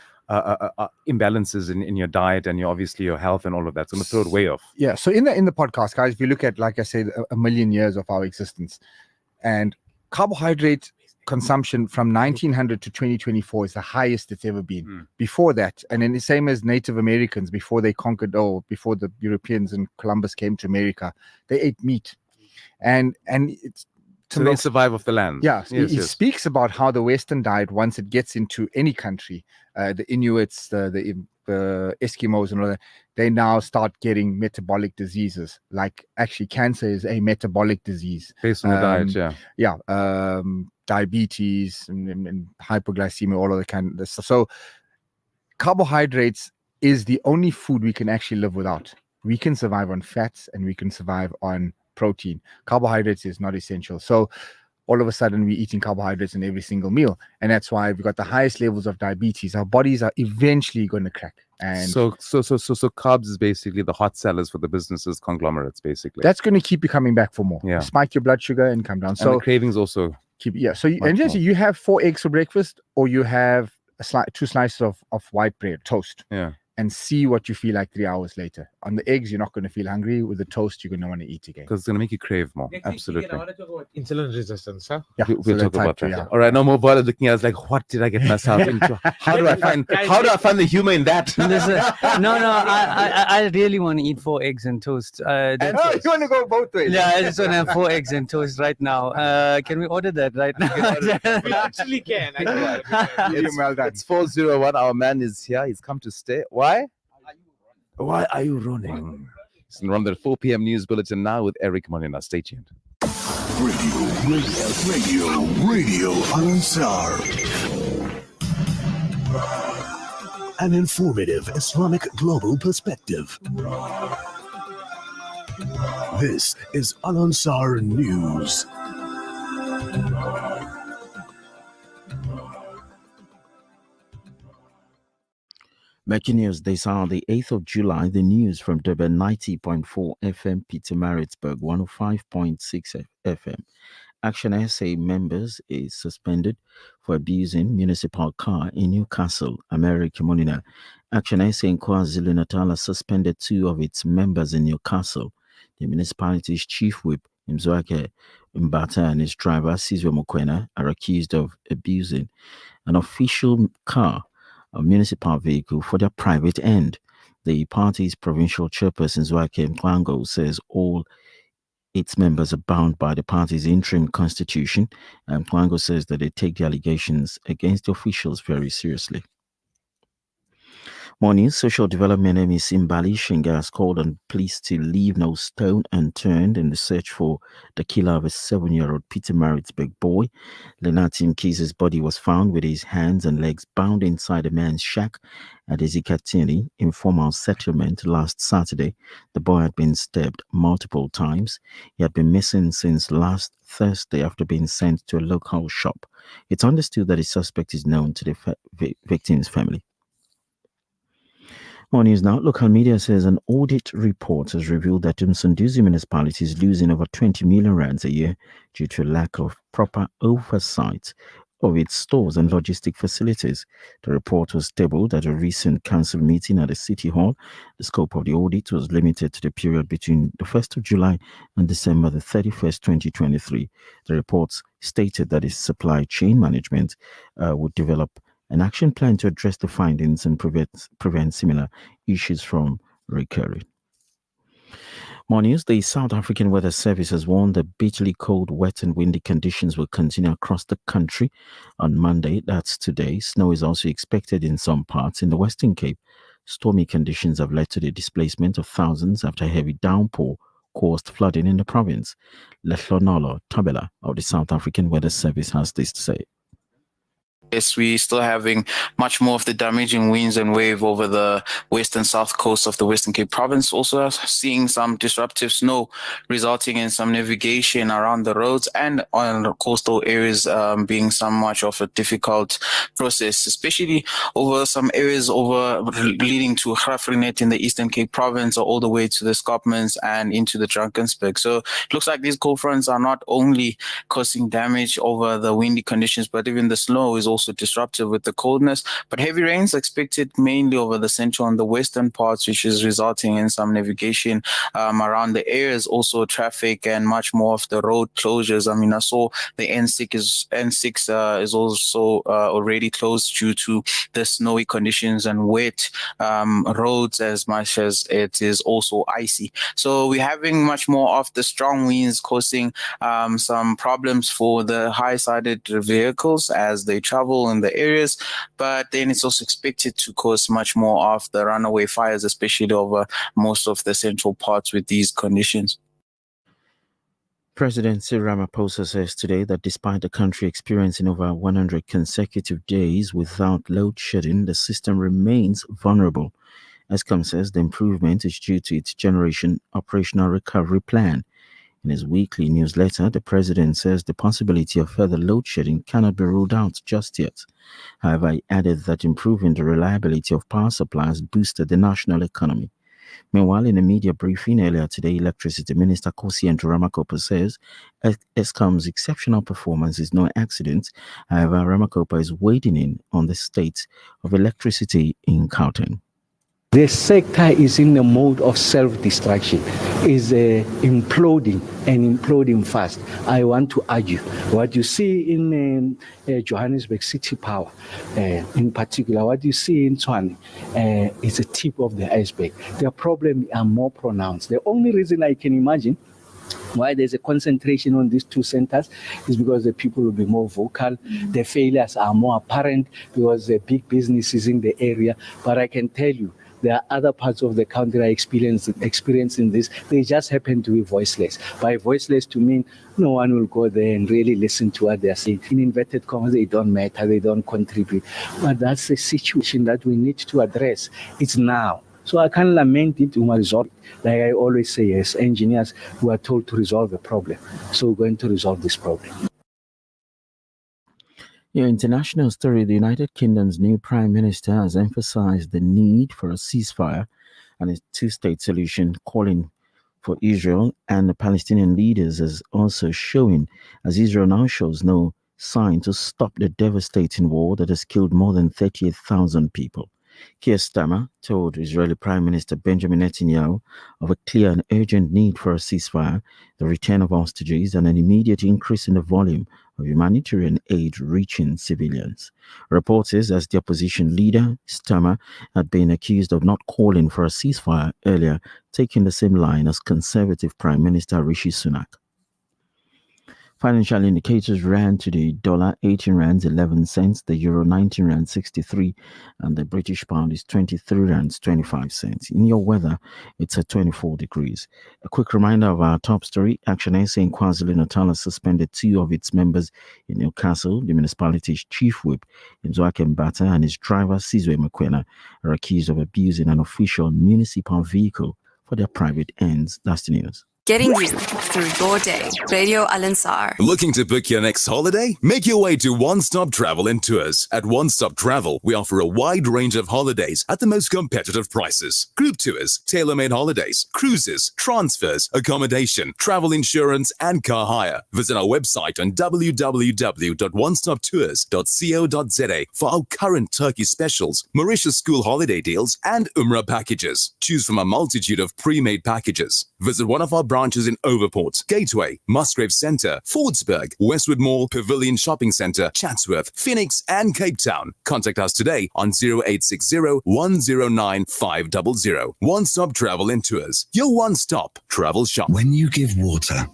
imbalances in your diet and your health and all of that. It's going to throw it way off. Yeah. So in the podcast, guys, if you look at, like I said, a million years of our existence, and carbohydrate consumption from 1900 to 2024 is the highest it's ever been. Before that, and then the same as Native Americans before they conquered, before the Europeans and Columbus came to America, they ate meat, and it's. So they survive off the land. Yeah, Yes, he yes. speaks about how the Western diet, once it gets into any country, the Inuits, the Eskimos and all that, they now start getting metabolic diseases. Like actually cancer is a metabolic disease. Based on the diet, yeah. Yeah, diabetes and hypoglycemia, all of the kind of stuff. So carbohydrates is the only food we can actually live without. We can survive on fats and we can survive on protein. Carbohydrates is not essential. So all of a sudden we're eating carbohydrates in every single meal, and that's why we've got the highest levels of diabetes. Our bodies are eventually going to crack. And So carbs is basically the hot sellers for the businesses, conglomerates, basically. that's going to keep you coming back for more. Yeah. Spike your blood sugar and come down. And So the cravings also. so much and just more. you have 4 eggs for breakfast, or you have 2 slices of white bread, toast. Yeah. And see what you feel like 3 hours later. On the eggs, you're not going to feel hungry. With the toast, you're going to want to eat again. Because it's going to make you crave more. Next week, Absolutely. I want to talk about insulin resistance, huh? Yeah, We'll so talk the about type that. 2, yeah. All right, no more bother looking. I was like, what did I get myself into? How do I find the humor in that? I really want to eat 4 eggs and toast. You want to go both ways? Yeah, I just want to have 4 eggs and toast right now. Can we order that right now? We actually can. It's 401. Our man is here. He's come to stay. Why? Why are you running? It's from the 4 p.m. news bulletin now with Eric Molina. Stay tuned. Radio Al Ansar. An informative Islamic global perspective. This is Al Ansar News. Making news this hour, the 8th of July, the news from Durban 90.4 FM, Pietermaritzburg 105.6 FM. Action SA members is suspended for abusing municipal car in Newcastle, America Monina. Action SA in KwaZulu-Natal has suspended 2 of its members in Newcastle. The municipality's chief whip, Mzwake Mbata, and his driver, Sizwe Mokwena, are accused of abusing an official car, a municipal vehicle, for their private end. The party's provincial chairperson, Zwake Mkwango, says all its members are bound by the party's interim constitution, and Mkwango says that they take the allegations against the officials very seriously. Morning, Social Development MEC Mbali Shinga has called on police to leave no stone unturned in the search for the killer of a 7-year-old Pietermaritzburg boy. Lenati Mkize's body was found with his hands and legs bound inside a man's shack at Ezikatini informal settlement last Saturday. The boy had been stabbed multiple times. He had been missing since last Thursday after being sent to a local shop. It's understood that the suspect is known to the victim's family. More news now. Local media says an audit report has revealed that Msunduzi municipality is losing over 20 million rands a year due to a lack of proper oversight of its stores and logistic facilities. The report was tabled at a recent council meeting at the City Hall. The scope of the audit was limited to the period between the 1st of July and December the 31st, 2023. The reports stated that its supply chain management would develop an action plan to address the findings and prevent similar issues from recurring. More news. The South African Weather Service has warned that bitterly cold, wet and windy conditions will continue across the country on Monday. That's today. Snow is also expected in some parts in the Western Cape. Stormy conditions have led to the displacement of thousands after heavy downpour caused flooding in the province. Lehlonolo Tabela of the South African Weather Service has this to say. Yes, we're still having much more of the damaging winds and wave over the west and south coast of the Western Cape province. Also seeing some disruptive snow resulting in some navigation around the roads and on the coastal areas being somewhat of a difficult process, especially over some areas leading to Graaff-Reinet in the Eastern Cape province or all the way to the Skopmans and into the Drakensberg. So it looks like these cold fronts are not only causing damage over the windy conditions, but even the snow is also disruptive with the coldness, but heavy rains expected mainly over the central and the western parts, which is resulting in some navigation around the areas, also traffic and much more of the road closures. I mean, I saw the N6 is also already closed due to the snowy conditions and wet roads, as much as it is also icy. So we're having much more of the strong winds causing some problems for the high-sided vehicles as they travel in the areas, but then it's also expected to cause much more of the runaway fires, especially over most of the central parts with these conditions. President Cyril Ramaphosa says today that despite the country experiencing over 100 consecutive days without load shedding, the system remains vulnerable. Eskom says the improvement is due to its generation operational recovery plan. In his weekly newsletter, the president says the possibility of further load shedding cannot be ruled out just yet. However, he added that improving the reliability of power supplies boosted the national economy. Meanwhile, in a media briefing earlier today, Electricity Minister Kgosi Ramokgopa says Eskom's exceptional performance is no accident. However, Ramokgopa is weighing in on the state of electricity in Gauteng. The sector is in a mode of self-destruction, is imploding and imploding fast. I want to argue what you see in Johannesburg City Power, in particular, what you see in Tshwane is a tip of the iceberg. The problems are more pronounced. The only reason I can imagine why there's a concentration on these two centers is because the people will be more vocal. The failures are more apparent because the big business is in the area. But I can tell you, There are other parts of the country that are experiencing this. They just happen to be voiceless. By voiceless to mean no one will go there and really listen to what they're saying. In inverted commas, they don't matter, they don't contribute. But that's a situation that we need to address. It's now. So I can't lament it, we must resolve it. Like I always say, as engineers, we are told to resolve a problem. So we're going to resolve this problem. Your international story, the United Kingdom's new Prime Minister has emphasized the need for a ceasefire and a two-state solution, calling for Israel and the Palestinian leaders as also showing, as Israel now shows no sign to stop the devastating war that has killed more than 38,000 people. Keir Starmer told Israeli Prime Minister Benjamin Netanyahu of a clear and urgent need for a ceasefire, the return of hostages, and an immediate increase in the volume of humanitarian aid reaching civilians. Reporters, as the opposition leader, Starmer had been accused of not calling for a ceasefire earlier, taking the same line as Conservative Prime Minister Rishi Sunak. Financial indicators ran to the dollar 18 rands 11 cents, the euro 19 rands 63, and the British pound is 23 rands 25 cents. In your weather, it's at 24 degrees. A quick reminder of our top story: Action SA in KwaZulu-Natal has suspended 2 of its members in Newcastle. The municipality's chief whip, Nzwake Mbata, and his driver, Sizwe Mokwena, are accused of abusing an official municipal vehicle for their private ends. That's the news. Getting you through your day. Radio Al-Ansar. Looking to book your next holiday? Make your way to One Stop Travel and Tours. At One Stop Travel, we offer a wide range of holidays at the most competitive prices. Group tours, tailor-made holidays, cruises, transfers, accommodation, travel insurance, and car hire. Visit our website on www.onestoptours.co.za for our current Turkey specials, Mauritius school holiday deals, and Umrah packages. Choose from a multitude of pre-made packages. Visit one of our branches in Overport, Gateway, Musgrave Centre, Fordsburg, Westwood Mall, Pavilion Shopping Centre, Chatsworth, Phoenix, and Cape Town. Contact us today on 0860 109 500. One Stop Travel and Tours, your one-stop travel shop. When you give water,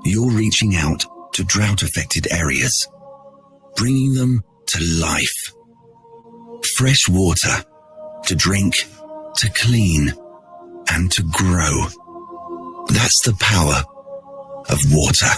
you're reaching out to drought-affected areas, bringing them to life. Fresh water to drink, to clean, and to grow. That's the power of water.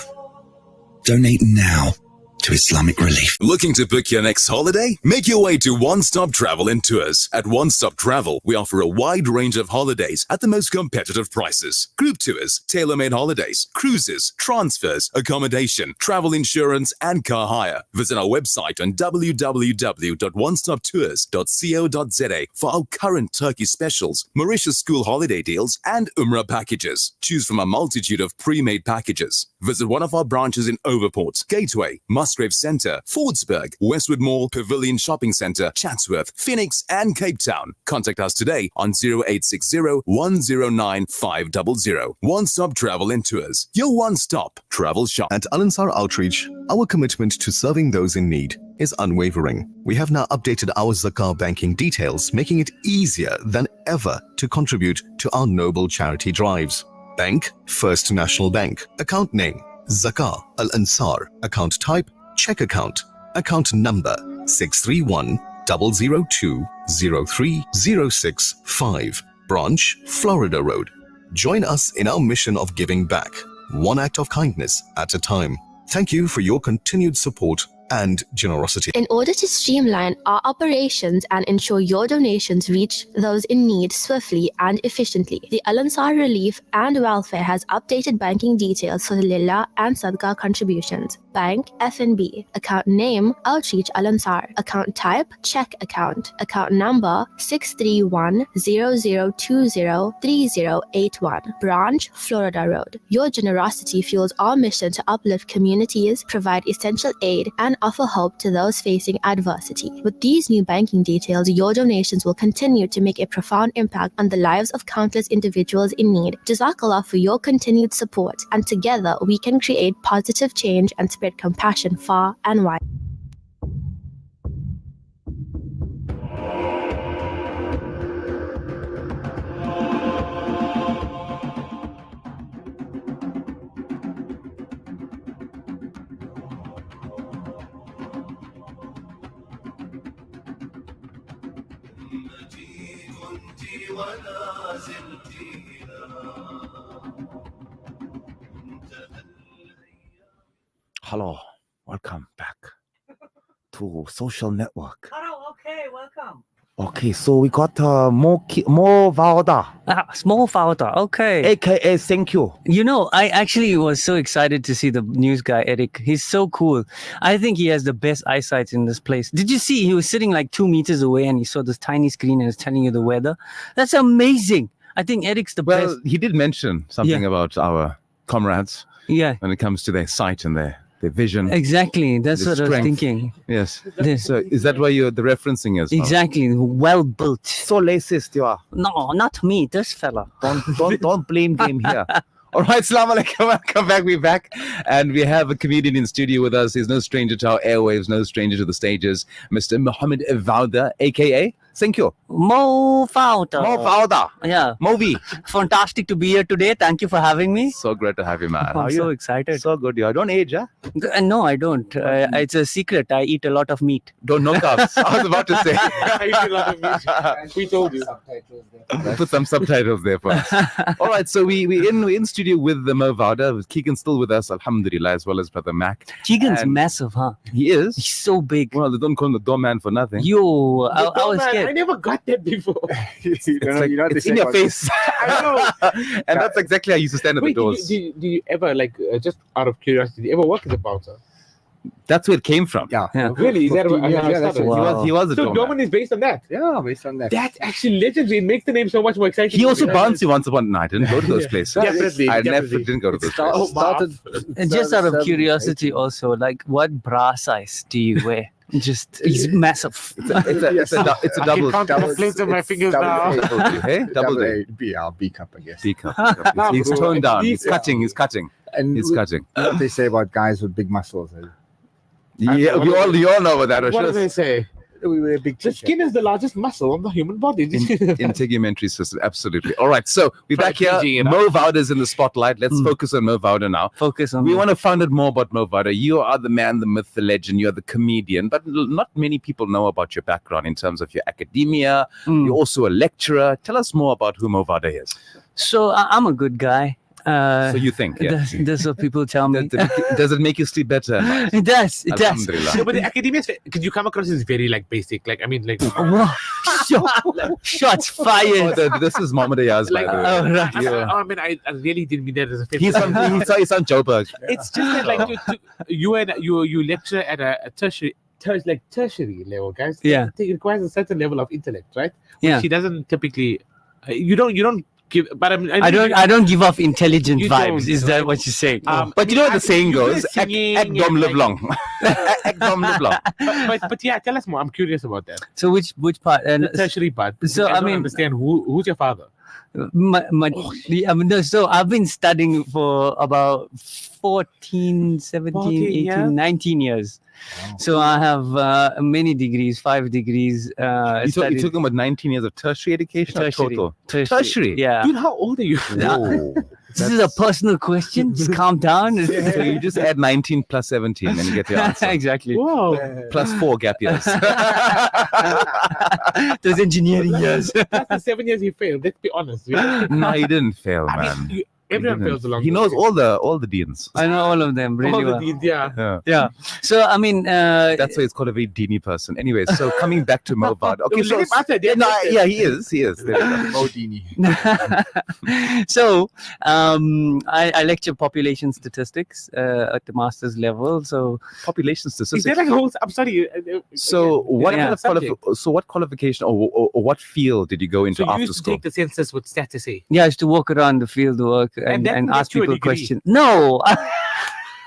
Donate now to Islamic Relief. Looking to book your next holiday? Make your way to One Stop Travel and Tours. At One Stop Travel, we offer a wide range of holidays at the most competitive prices. Group tours, tailor-made holidays, cruises, transfers, accommodation, travel insurance, and car hire. Visit our website on www.onestoptours.co.za for our current Turkey specials, Mauritius school holiday deals, and Umrah packages. Choose from a multitude of pre-made packages. Visit one of our branches in Overport, Gateway, Musgrave Centre, Fordsburg, Westwood Mall, Pavilion Shopping Centre, Chatsworth, Phoenix, and Cape Town. Contact us today on 0860 109 500. One Stop Travel and Tours, your one-stop travel shop. At Al-Ansar Outreach, our commitment to serving those in need is unwavering. We have now updated our Zakah banking details, making it easier than ever to contribute to our noble charity drives. Bank, First National Bank. Account name, Zakah Al-Ansar. Account type, check account. Account number, 631-002-03065. Branch, Florida Road. Join us in our mission of giving back, one act of kindness at a time. Thank you for your continued support and generosity. In order to streamline our operations and ensure your donations reach those in need swiftly and efficiently, the Al-Ansar Relief and Welfare has updated banking details for the Lillah and Sadaqah contributions. Bank, FNB. Account name, Outreach Al-Ansar. Account type, check account. Account number, 631-0020-3081. Branch, Florida Road. Your generosity fuels our mission to uplift communities, provide essential aid, and offer hope to those facing adversity. With these new banking details, your donations will continue to make a profound impact on the lives of countless individuals in need. Jazakallah for your continued support, and together we can create positive change and spread compassion far and wide. ولا زلت Hello, welcome back to Social Network. Oh, okay, welcome. Okay, so we got Mo Vauda. Small Fauda, okay. AKA thank you. You know, I actually was so excited to see the news guy, Eric. He's so cool. I think he has the best eyesight in this place. Did you see he was sitting like 2 meters away and he saw this tiny screen and was telling you the weather? That's amazing. I think Eric's the best. Well, he did mention something about our comrades. Yeah. When it comes to their sight and their vision. Exactly. That's their what I was strength. thinking. Yes. So is that why the referencing is? Exactly. Well built. So racist you are. No, not me. This fella. Don't blame game here. All right, Assalamu alaikum. Welcome back. We're back. And we have a comedian in studio with us. He's no stranger to our airwaves, no stranger to the stages. Mr. Mohammed Vauda, aka thank you. Mo Fauda. Mo Vauda. Yeah. Movi. Fantastic to be here today. Thank you for having me. So great to have you, man. How I'm are so you? excited. So good. You don't age, huh? No, I don't. It's a secret. I eat a lot of meat. Don't know carbs. I was about to say. I eat a lot of meat. We told you. Put some subtitles there for us. All right, so we in studio with the Mo Vauda, with Keegan still with us, alhamdulillah, as well as Brother Mac. Keegan's And massive, huh? He is. He's so big. Well, they don't call him the doorman for nothing. Yo, I was Man, scared. I never got that before. It's in your face. I know. And that's exactly how you used to stand at the Wait, doors. do you ever, like, just out of curiosity, do you ever work as a bouncer? That's where it came from. Yeah. Really? Is that how Yeah, it that's started? He was a So doorman. Doorman is based on that. Yeah, based on that. That's actually legendary. It makes the name so much more exciting. He also bounced you once upon a night. I didn't go to those places. Definitely, I never definitely. didn't go to those Started- places. started- And just out of seven, curiosity, also, like, what bra size do you wear? Just, he's massive. It's a I double. can count the plates on my fingers now. Hey, double day. B cup, I guess. B cup. Nah, He's bro, toned at down. least- He's cutting. He's cutting. And He's cutting. You know what they say about guys with big muscles? Yeah, we all know about that. What do they say? We wear big The skin is the largest muscle on the human body. Integumentary system, absolutely. All right, so we're back here. PG, you know. Mo Vauda is in the spotlight. Let's focus on Mo Vauda now. Focus on We me. want to find out more about Mo Vauda. You are the man, the myth, the legend. You're the comedian, but not many people know about your background in terms of your academia. You're also a lecturer. Tell us more about who Mo Vauda is. So I'm a good guy. So you think, yeah. That's what people tell me. Does it make you sleep better? It does. It does. Alhamdulillah. No, but the academia, because you come across as very, like, basic. Like, I mean, like... Shots fired. This is Mohammed Ayaz, by the way. Oh, right. Yeah. I mean, I really didn't mean that as a offense. He's on Joburg. It's just that, like, you lecture at a tertiary level, guys. Yeah. It requires a certain level of intellect, right? Yeah. She doesn't typically. You don't give. But I don't give off intelligent You vibes. don't, Is that what you're saying? But you know what the saying you do goes, singing act dom and, live like- long. Act dom live long. but yeah, tell us more. I'm curious about that. So which part? The tertiary part. So, I I don't mean- understand who's your father. So I've been studying for about 14, 17, 14 18, years? 19 years. So I have many degrees, 5 degrees. You're studied- talking about 19 years of tertiary education or Tertiary. total? Tertiary. Yeah. Dude, how old are you? Whoa. This is a personal question. Just calm down. So you just add 19 plus 17 and you get your answer. Exactly. Whoa. Plus 4 gap years. Those engineering years. That's the 7 years he failed. Let's be honest. No, he didn't fail, I man. mean, everyone He didn't. fails along. He the knows way. all the deans. I know all of them really All the well. deeds, yeah. Yeah. Yeah. So I mean, That's why it's called a very deeny person. Anyway, so coming back to Mo Vauda. Okay, Let him answer, yeah, then no, answer. yeah, he is. There we go. Mo Dini. so I lecture population statistics at the master's level. So Population Is statistics. there like a whole? I'm sorry. So what Yeah. kind of so what qualification or what field did you go into So you after used to school? take the census with status A. yeah, I used to walk around the field work and, that ask gets you a people degree. questions. No.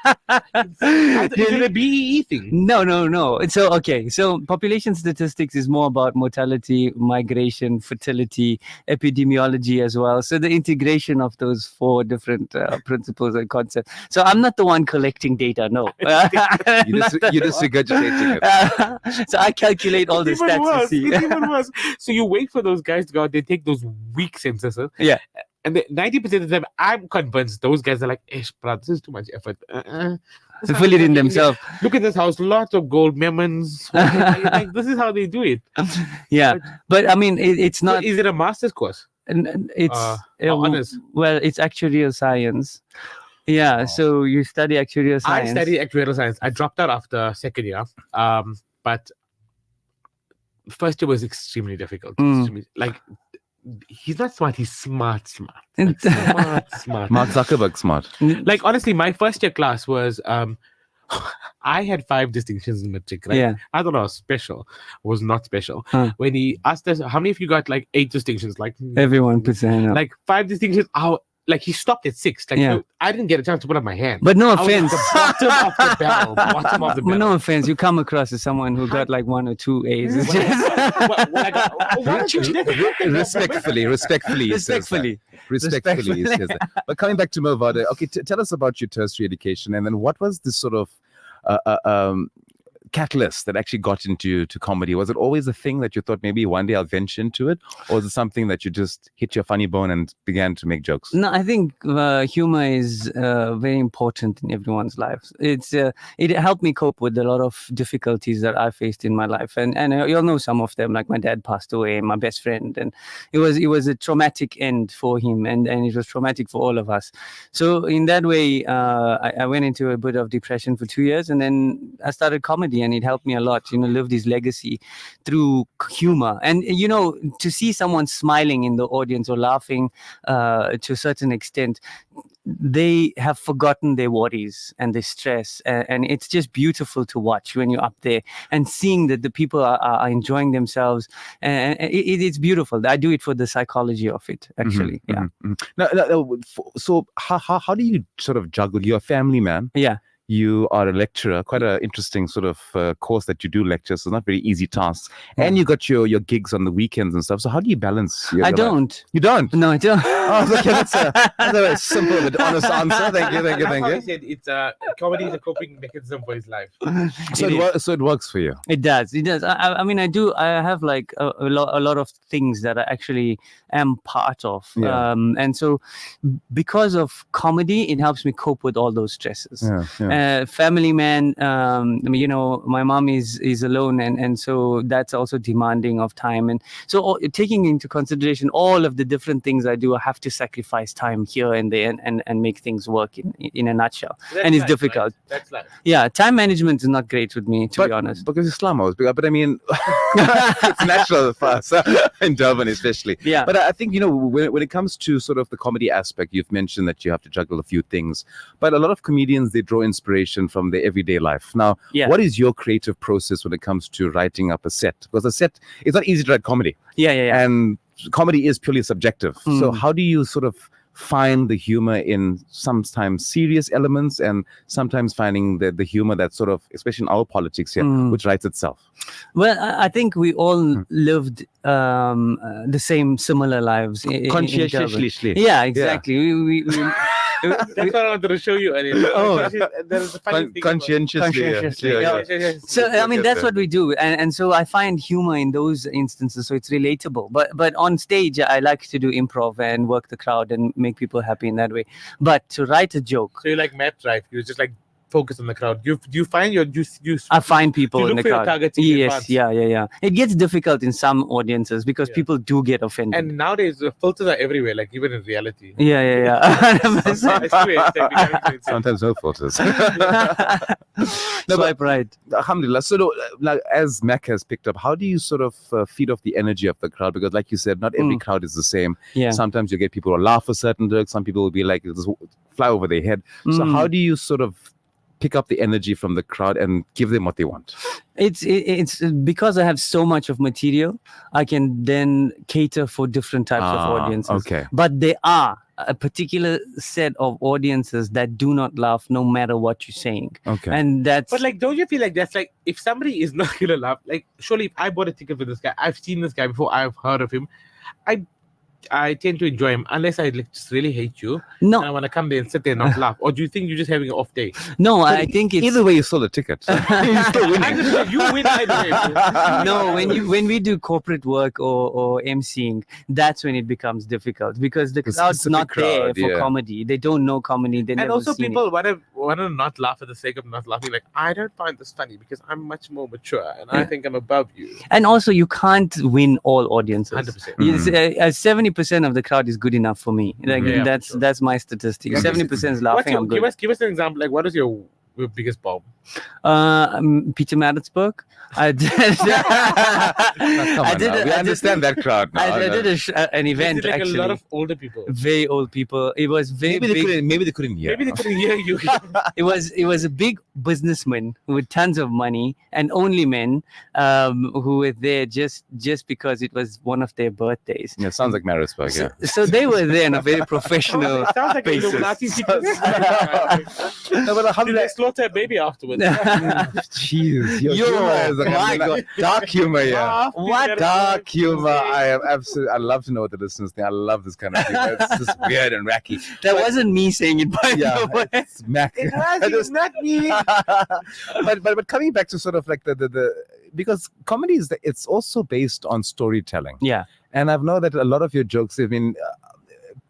Is it a BEE thing? No. So, okay. So, population statistics is more about mortality, migration, fertility, epidemiology as well. So, the integration of those 4 different principles and concepts. So, I'm not the one collecting data. No. You're just regurgitating it. So, I calculate all the It's even stats you worse. see. It's even worse. So you wait for those guys to go out. They take those weak censuses. Yeah. And 90% of the time, I'm convinced those guys are like, "Ish, bro, this is too much effort." They feel it in themselves. Look at this house, lots of gold lemons. Like, this is how they do it. Yeah, but I mean, it's not. Is it a master's course? It's honors. Well, it's actuarial science. Yeah, so you study actuarial science. I studied actuarial science. I dropped out after second year. But first year was extremely difficult. Like, he's not smart, he's smart. Like, smart. Mark Zuckerberg smart. Like, honestly, my first year class was I had 5 distinctions in matric, right? Yeah. I thought I was special. Was not special. When he asked us, how many of you got like 8 distinctions? Like, everyone puts their hand up. like 5 distinctions. Like, he stopped at 6. Like, Yeah. I didn't get a chance to put up my hand. But no I was offense. at the bottom of the barrel. Bottom of the barrel. No offense, you come across as someone who got like 1 or 2 A's. It's just- Respectfully, he says that. Respectfully, he says that. But coming back to Movada, okay, tell us about your tertiary education, and then what was the sort of catalyst that actually got into comedy? Was it always a thing that you thought maybe one day I'll venture into it, or was it something that you just hit your funny bone and began to make jokes? No, I think humor is very important in everyone's lives. It helped me cope with a lot of difficulties that I faced in my life, and you'll know some of them. Like, my dad passed away, my best friend, and it was a traumatic end for him, and it was traumatic for all of us. So in that way, I went into a bit of depression for 2 years, and then I started comedy, and it helped me a lot. Live this legacy through humor, and to see someone smiling in the audience or laughing to a certain extent, they have forgotten their worries and their stress, and it's just beautiful to watch when you're up there and seeing that the people are enjoying themselves, and it's beautiful. I do it for the psychology of it, actually. Now, so how do you sort of juggle? You're a family man. Yeah. You are a lecturer, quite an interesting sort of course that you do lecture, so not very easy tasks. And you got your gigs on the weekends and stuff. So how do you balance your I life? don't. You don't? No, I don't. Oh, okay, that's a very simple but honest answer. Thank you. He said it's comedy is a coping mechanism for his life. So it works for you. It does. I mean, I have like a lot of things that I actually am part of. Yeah. And so because of comedy, it helps me cope with all those stresses. Family man, my mom is alone, and so that's also demanding of time. And so taking into consideration all of the different things I do, I have to sacrifice time here and there and make things work in a nutshell. And it's difficult. Right? That's life. Yeah, time management is not great with me, to be honest. Because Islam was big, but I mean, it's natural for us in Durban especially. Yeah. But I think, when it comes to sort of the comedy aspect, you've mentioned that you have to juggle a few things. But a lot of comedians, they draw inspiration from their everyday life. Now, what is your creative process when it comes to writing up a set? Because a set, it's not easy to write comedy. Yeah. And comedy is purely subjective. So how do you sort of find the humor in sometimes serious elements and sometimes finding the humor that sort of, especially in our politics here, which writes itself? Well, I think we all lived the similar lives. Conscientiously. Yeah, exactly. We That's what I wanted to show you earlier. Oh. There's a funny thing. Conscientiously. Yeah. So I mean, that's what we do, and so I find humor in those instances, so it's relatable. But on stage, I like to do improv and work the crowd and make people happy in that way. But to write a joke, So you like Matt Drive? You just like focus on the crowd. You find I find people you in look the for your crowd. targets in Yes, advance. yeah. It gets difficult in some audiences because people do get offended. And nowadays the filters are everywhere, like even in reality. Yeah. I swear, it's Sometimes no filters. Swipe right. Alhamdulillah. So, like, as Mac has picked up, how do you sort of feed off the energy of the crowd? Because, like you said, not every crowd is the same. Yeah. Sometimes you get people who laugh a certain joke. Some people will be like, just fly over their head. So, how do you sort of pick up the energy from the crowd and give them what they want? It's because I have so much of material, I can then cater for different types of audiences. Okay. But there are a particular set of audiences that do not laugh no matter what you're saying. Okay. And that's But like, don't you feel like that's like, if somebody is not gonna laugh, like surely if I bought a ticket for this guy, I've seen this guy before, I've heard of him, I tend to enjoy them unless I just really hate you. No. And I want to come there and sit there and not laugh. Or do you think you're just having an off day? No, I think it's Either way, you sold a ticket. You're still winning. You win either way. no, when we do corporate work or emceeing, that's when it becomes difficult because the crowd's specific not there crowd, for yeah. comedy. They don't know comedy. They And never also seen it. people want to not laugh for the sake of not laughing. Like, I don't find this funny because I'm much more mature and I think I'm above you. And also, you can't win all audiences. 100%. Yes, 70% of the crowd is good enough for me. Like Yeah, that's my statistic. 70% is laughing. I'm good. Give us an example. Like, what is your biggest bomb? Peter Maritzburg. I did. We understand that crowd now. I did an event like actually. a lot of older people. Very old people. It was very big. Maybe they couldn't hear. Maybe they couldn't hear you. It was a big businessman with tons of money and only men who were there just because it was one of their birthdays. Yeah, sounds like Maritzburg. Yeah. So they were there on a very professional Sounds like basis. Illuminati secret. No, but how Did did they slaughter a baby afterwards? Jeez, your humor is like, my God. dark humor, yeah. What? Dark humor. I am absolutely. I love to know what the listeners think. I love this kind of humor. It's just weird and wacky. That wasn't me saying it, by Yeah, the way. it's Mac. It's not me. but coming back to sort of like the because comedy is it's also based on storytelling. Yeah. And I've known that a lot of your jokes have been.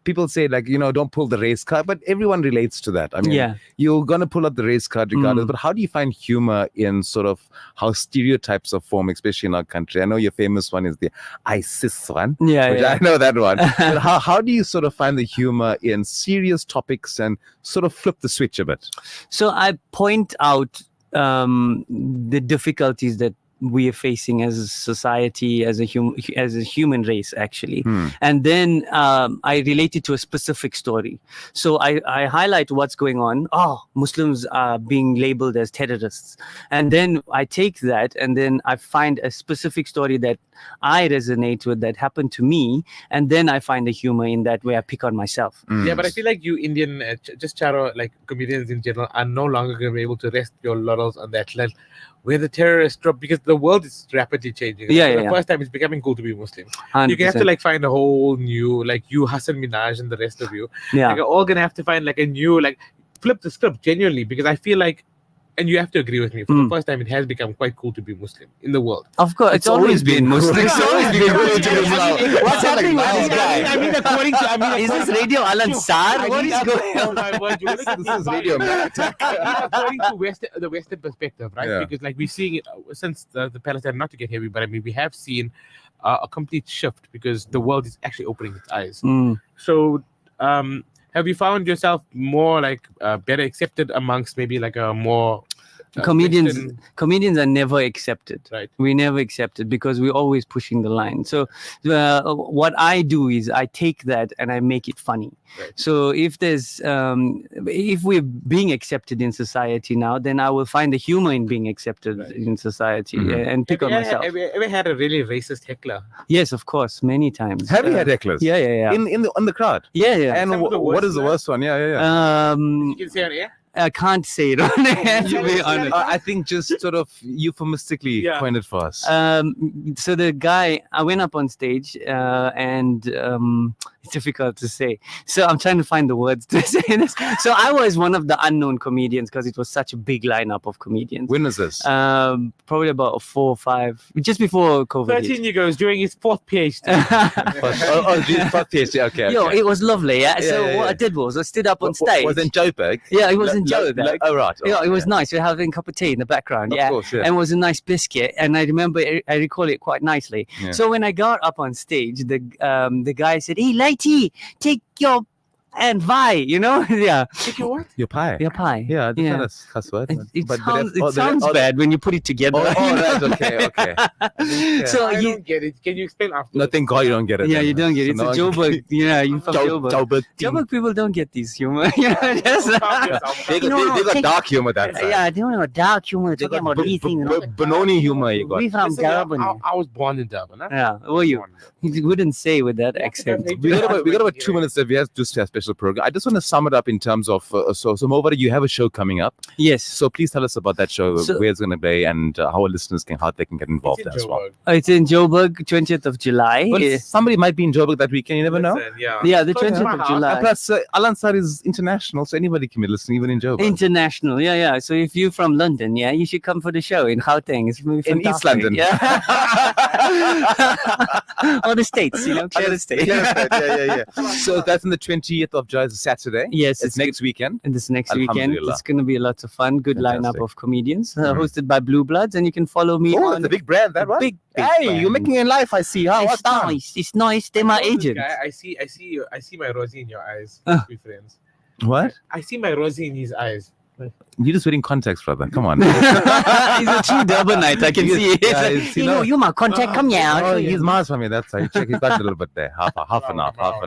People say like, don't pull the race card, but everyone relates to that. I mean, Yeah. you're going to pull up the race card regardless, but how do you find humor in sort of how stereotypes are formed, especially in our country? I know your famous one is the ISIS one. Yeah, which yeah. I know that one. But how do you sort of find the humor in serious topics and sort of flip the switch a bit? So I point out the difficulties that we are facing as a society, as a human race, actually. And then I relate it to a specific story. So I highlight what's going on. Oh, Muslims are being labeled as terrorists. And then I take that and then I find a specific story that I resonate with, that happened to me. And then I find the humor in that way. I pick on myself. Yeah, but I feel like you Indian, just Charo, like comedians in general, are no longer going to be able to rest your laurels on that level. Where the terrorists drop, because the world is rapidly changing. Yeah, For yeah, the yeah. first time, it's becoming cool to be Muslim. 100%. You're gonna have to like find a whole new, like you, Hassan Minaj, and the rest of you. Yeah. Like, you're all gonna have to find like a new, like flip the script genuinely, because I feel like, and you have to agree with me, for the first time, it has become quite cool to be Muslim in the world. Of course, it's always been Muslim. It's always been cool to be Muslim. What's happening with this guy? I mean, according to, Is this Radio Al Ansar? What is going on? This is Radio America. According to the Western perspective, right? Yeah. Because like we're seeing it since the Palestine, not to get heavy, but I mean we have seen a complete shift because the world is actually opening its eyes. So, have you found yourself more like better accepted amongst maybe like a more comedians are never accepted. Right. We never accepted because we're always pushing the line. So what I do is I take that and I make it funny. Right. So if there's if we're being accepted in society now, then I will find the humor in being accepted in society and pick on myself. Have you ever had a really racist heckler? Yes, of course, many times. Have you had hecklers? Yeah. In the crowd? Yeah. And what is the worst one? Yeah. You can say on air? I can't say it on air, to be honest. I think just sort of euphemistically coin it for us. So the guy, I went up on stage and it's difficult to say. So I'm trying to find the words to say this. So I was one of the unknown comedians because it was such a big lineup of comedians. When was this? Probably about 4 or 5, just before COVID. 13 years ago, during his fourth PhD. Fourth PhD, okay. Yo, it was lovely, yeah. Yeah, So yeah, what yeah. I did was I stood up on stage. Was in Joburg? Yeah, it was in Joburg. Oh, right. Yeah, it was nice. We were having a cup of tea in the background, Of course, yeah. and it was a nice biscuit. And I remember, I recall it quite nicely. Yeah. So when I got up on stage, the guy said, "Hey, Lighty, take your and vi," yeah. Take your what? Your pie. Your pie. Yeah, that's Yeah. not a cuss word. It sounds bad when you put it together. Oh, that's okay. So I you, don't get it. Can you explain after? No, thank God you don't get it. yeah, then. you don't get it. It's So a no one- Joburg. Yeah, you from Joburg. Joburg. Joburg people don't get this humor. They got dark humor that side. Yeah, they don't know dark humor. They Talking got about these things. Benoni humor you got. We from Listen, Durban. I was born in Durban. Huh? Yeah, were you? You wouldn't say with that accent. We got about 2 minutes if you have to spare special program. I just want to sum it up in terms of so Movada, you have a show coming up. Yes. So please tell us about that show, where it's going to be, and how our listeners how they can get involved as well. It's in Joburg, 20th of July. Well, somebody might be in Joburg that weekend. You never know. Yeah, the 20th of July. And plus, Al Ansar is international, so anybody can be listening, even in Joburg. International, yeah. So if you're from London, you should come for the show in Gauteng. It's going to be fantastic. In East London. Or the States, clear the States. Yeah. So that's on the 20th of July, Saturday. Yes, it's next weekend. And this next weekend, it's going to be lots of fun. Good lineup of comedians, hosted by Blue Bloods, and you can follow me. Oh, it's a big brand, that one. Big hey, brand. you're making it in life. I see. How? It's nice. It's nice. They're my agent. I see my Rosie in your eyes. We friends. What? I see my Rosie in his eyes. You're just reading context, brother. Come on. He's a true Durbanite. I can see it. You're my contact. Come here. Oh, he's Mars for me. That's how you check. He's got a little bit there. Half an hour. All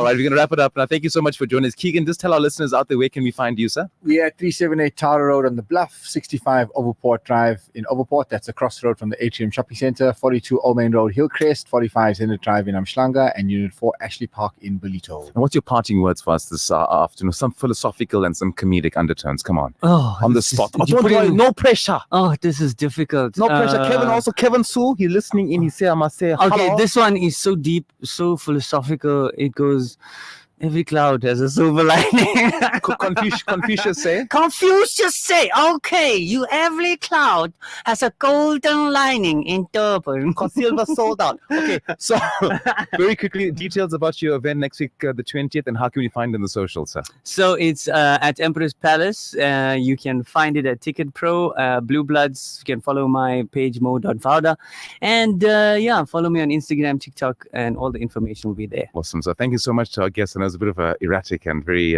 right, we're going to wrap it up now. Thank you so much for joining us. Keegan, just tell our listeners out there, where can we find you, sir? We are at 378 Tara Road on the Bluff, 65 Overport Drive in Overport. That's across the road from the Atrium Shopping Centre, 42 Old Main Road, Hillcrest, 45 Zenith Drive in Umhlanga, and Unit 4 Ashley Park in Belito. And what's your parting words for us this afternoon? Some philosophical and some comedic undertones. Come on. Oh, on the spot. No pressure. Oh, this is difficult. No pressure. Kevin Sue, he's listening in. He say, I must say, hello. Okay, this one is so deep, so philosophical. It goes, every cloud has a silver lining. Confucius say? Confucius say, okay, every cloud has a golden lining in Durban. Silver sold out. Okay, so very quickly, details about your event next week, the 20th, and how can we find it in the socials, sir? So it's at Emperor's Palace. You can find it at Ticket Pro. Blue Bloods, you can follow my page, mo.fouda. And follow me on Instagram, TikTok, and all the information will be there. Awesome. So thank you so much to our guests. And it was a bit of an erratic and very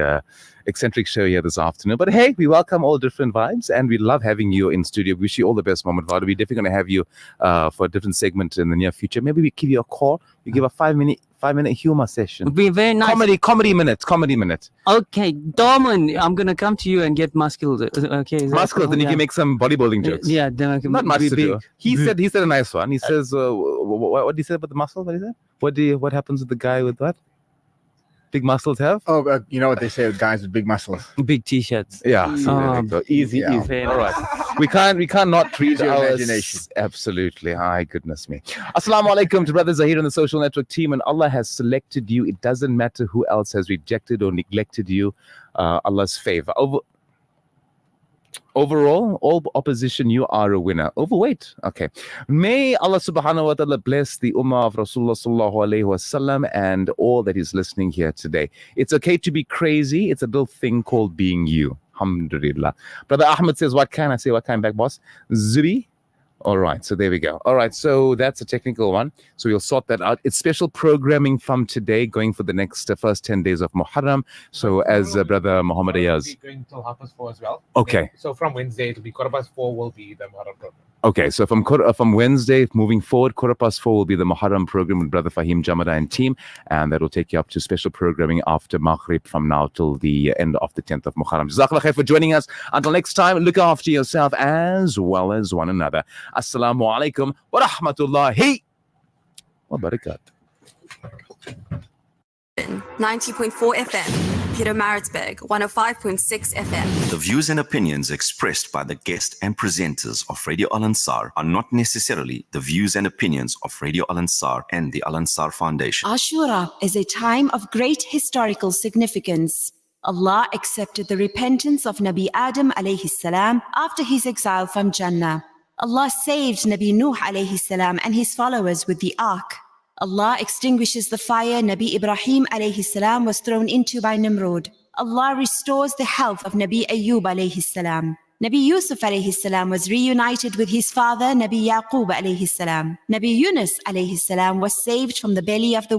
eccentric show here this afternoon. But hey, we welcome all different vibes, and we love having you in studio. Wish you all the best, Mohammed Vada. We're definitely going to have you for a different segment in the near future. Maybe we give you a call. We give a 5-minute humor session. It'd be very nice. Comedy minute. Okay, Dorman, I'm gonna come to you and get muscled. Okay, muscled, then you can make some bodybuilding jokes. Yeah, then I can. Not much to big. do. He said a nice one. He says, what did he say about the muscle? What is it? What happens with the guy with what? Big muscles have? Oh, you know what they say with guys with big muscles? Big t-shirts. Yeah. Easy. All right. We can't not read your our imagination. Absolutely. Hi, goodness me. Assalamu alaikum to brothers Zahir and the Social Network team. And Allah has selected you. It doesn't matter who else has rejected or neglected you. Allah's favor. Overall, all opposition, you are a winner. Overweight. Okay. May Allah subhanahu wa ta'ala bless the ummah of Rasulullah sallallahu alayhi wa sallam and all that is listening here today. It's okay to be crazy. It's a little thing called being you. Alhamdulillah. Brother Ahmed says, what can I say? What kind back, boss? Zubi. All right, so there we go. All right, so that's a technical one. So we'll sort that out. It's special programming from today going for the next first 10 days of Muharram. So as Brother Muhammad Ayaz. We'll be going till 4:30 as well. Okay. So from Wednesday, it'll be 4:15 will be the Muharram program. Okay, so from Wednesday moving forward, 4:15 will be the Muharram program with Brother Fahim Jamada and team, and that will take you up to special programming after Maghrib from now till the end of the 10th of Muharram. Jazakallah khair for joining us. Until next time, look after yourself as well as one another. Assalamu alaikum wa rahmatullahi wa barakatuh. 90.4 FM, Peter Maritzburg, 105.6 FM. The views and opinions expressed by the guest and presenters of Radio Al Ansar are not necessarily the views and opinions of Radio Al Ansar and the Al Ansar Foundation. Ashura is a time of great historical significance. Allah accepted the repentance of Nabi Adam alayhi salam after his exile from Jannah. Allah saved Nabi Nuh alayhi salam and his followers with the ark. Allah extinguishes the fire Nabi Ibrahim alayhi salam was thrown into by Nimrod. Allah restores the health of Nabi Ayyub alayhi salam. Nabi Yusuf alayhi salam was reunited with his father Nabi Yaqub alayhi salam. Nabi Yunus alayhi salam was saved from the belly of the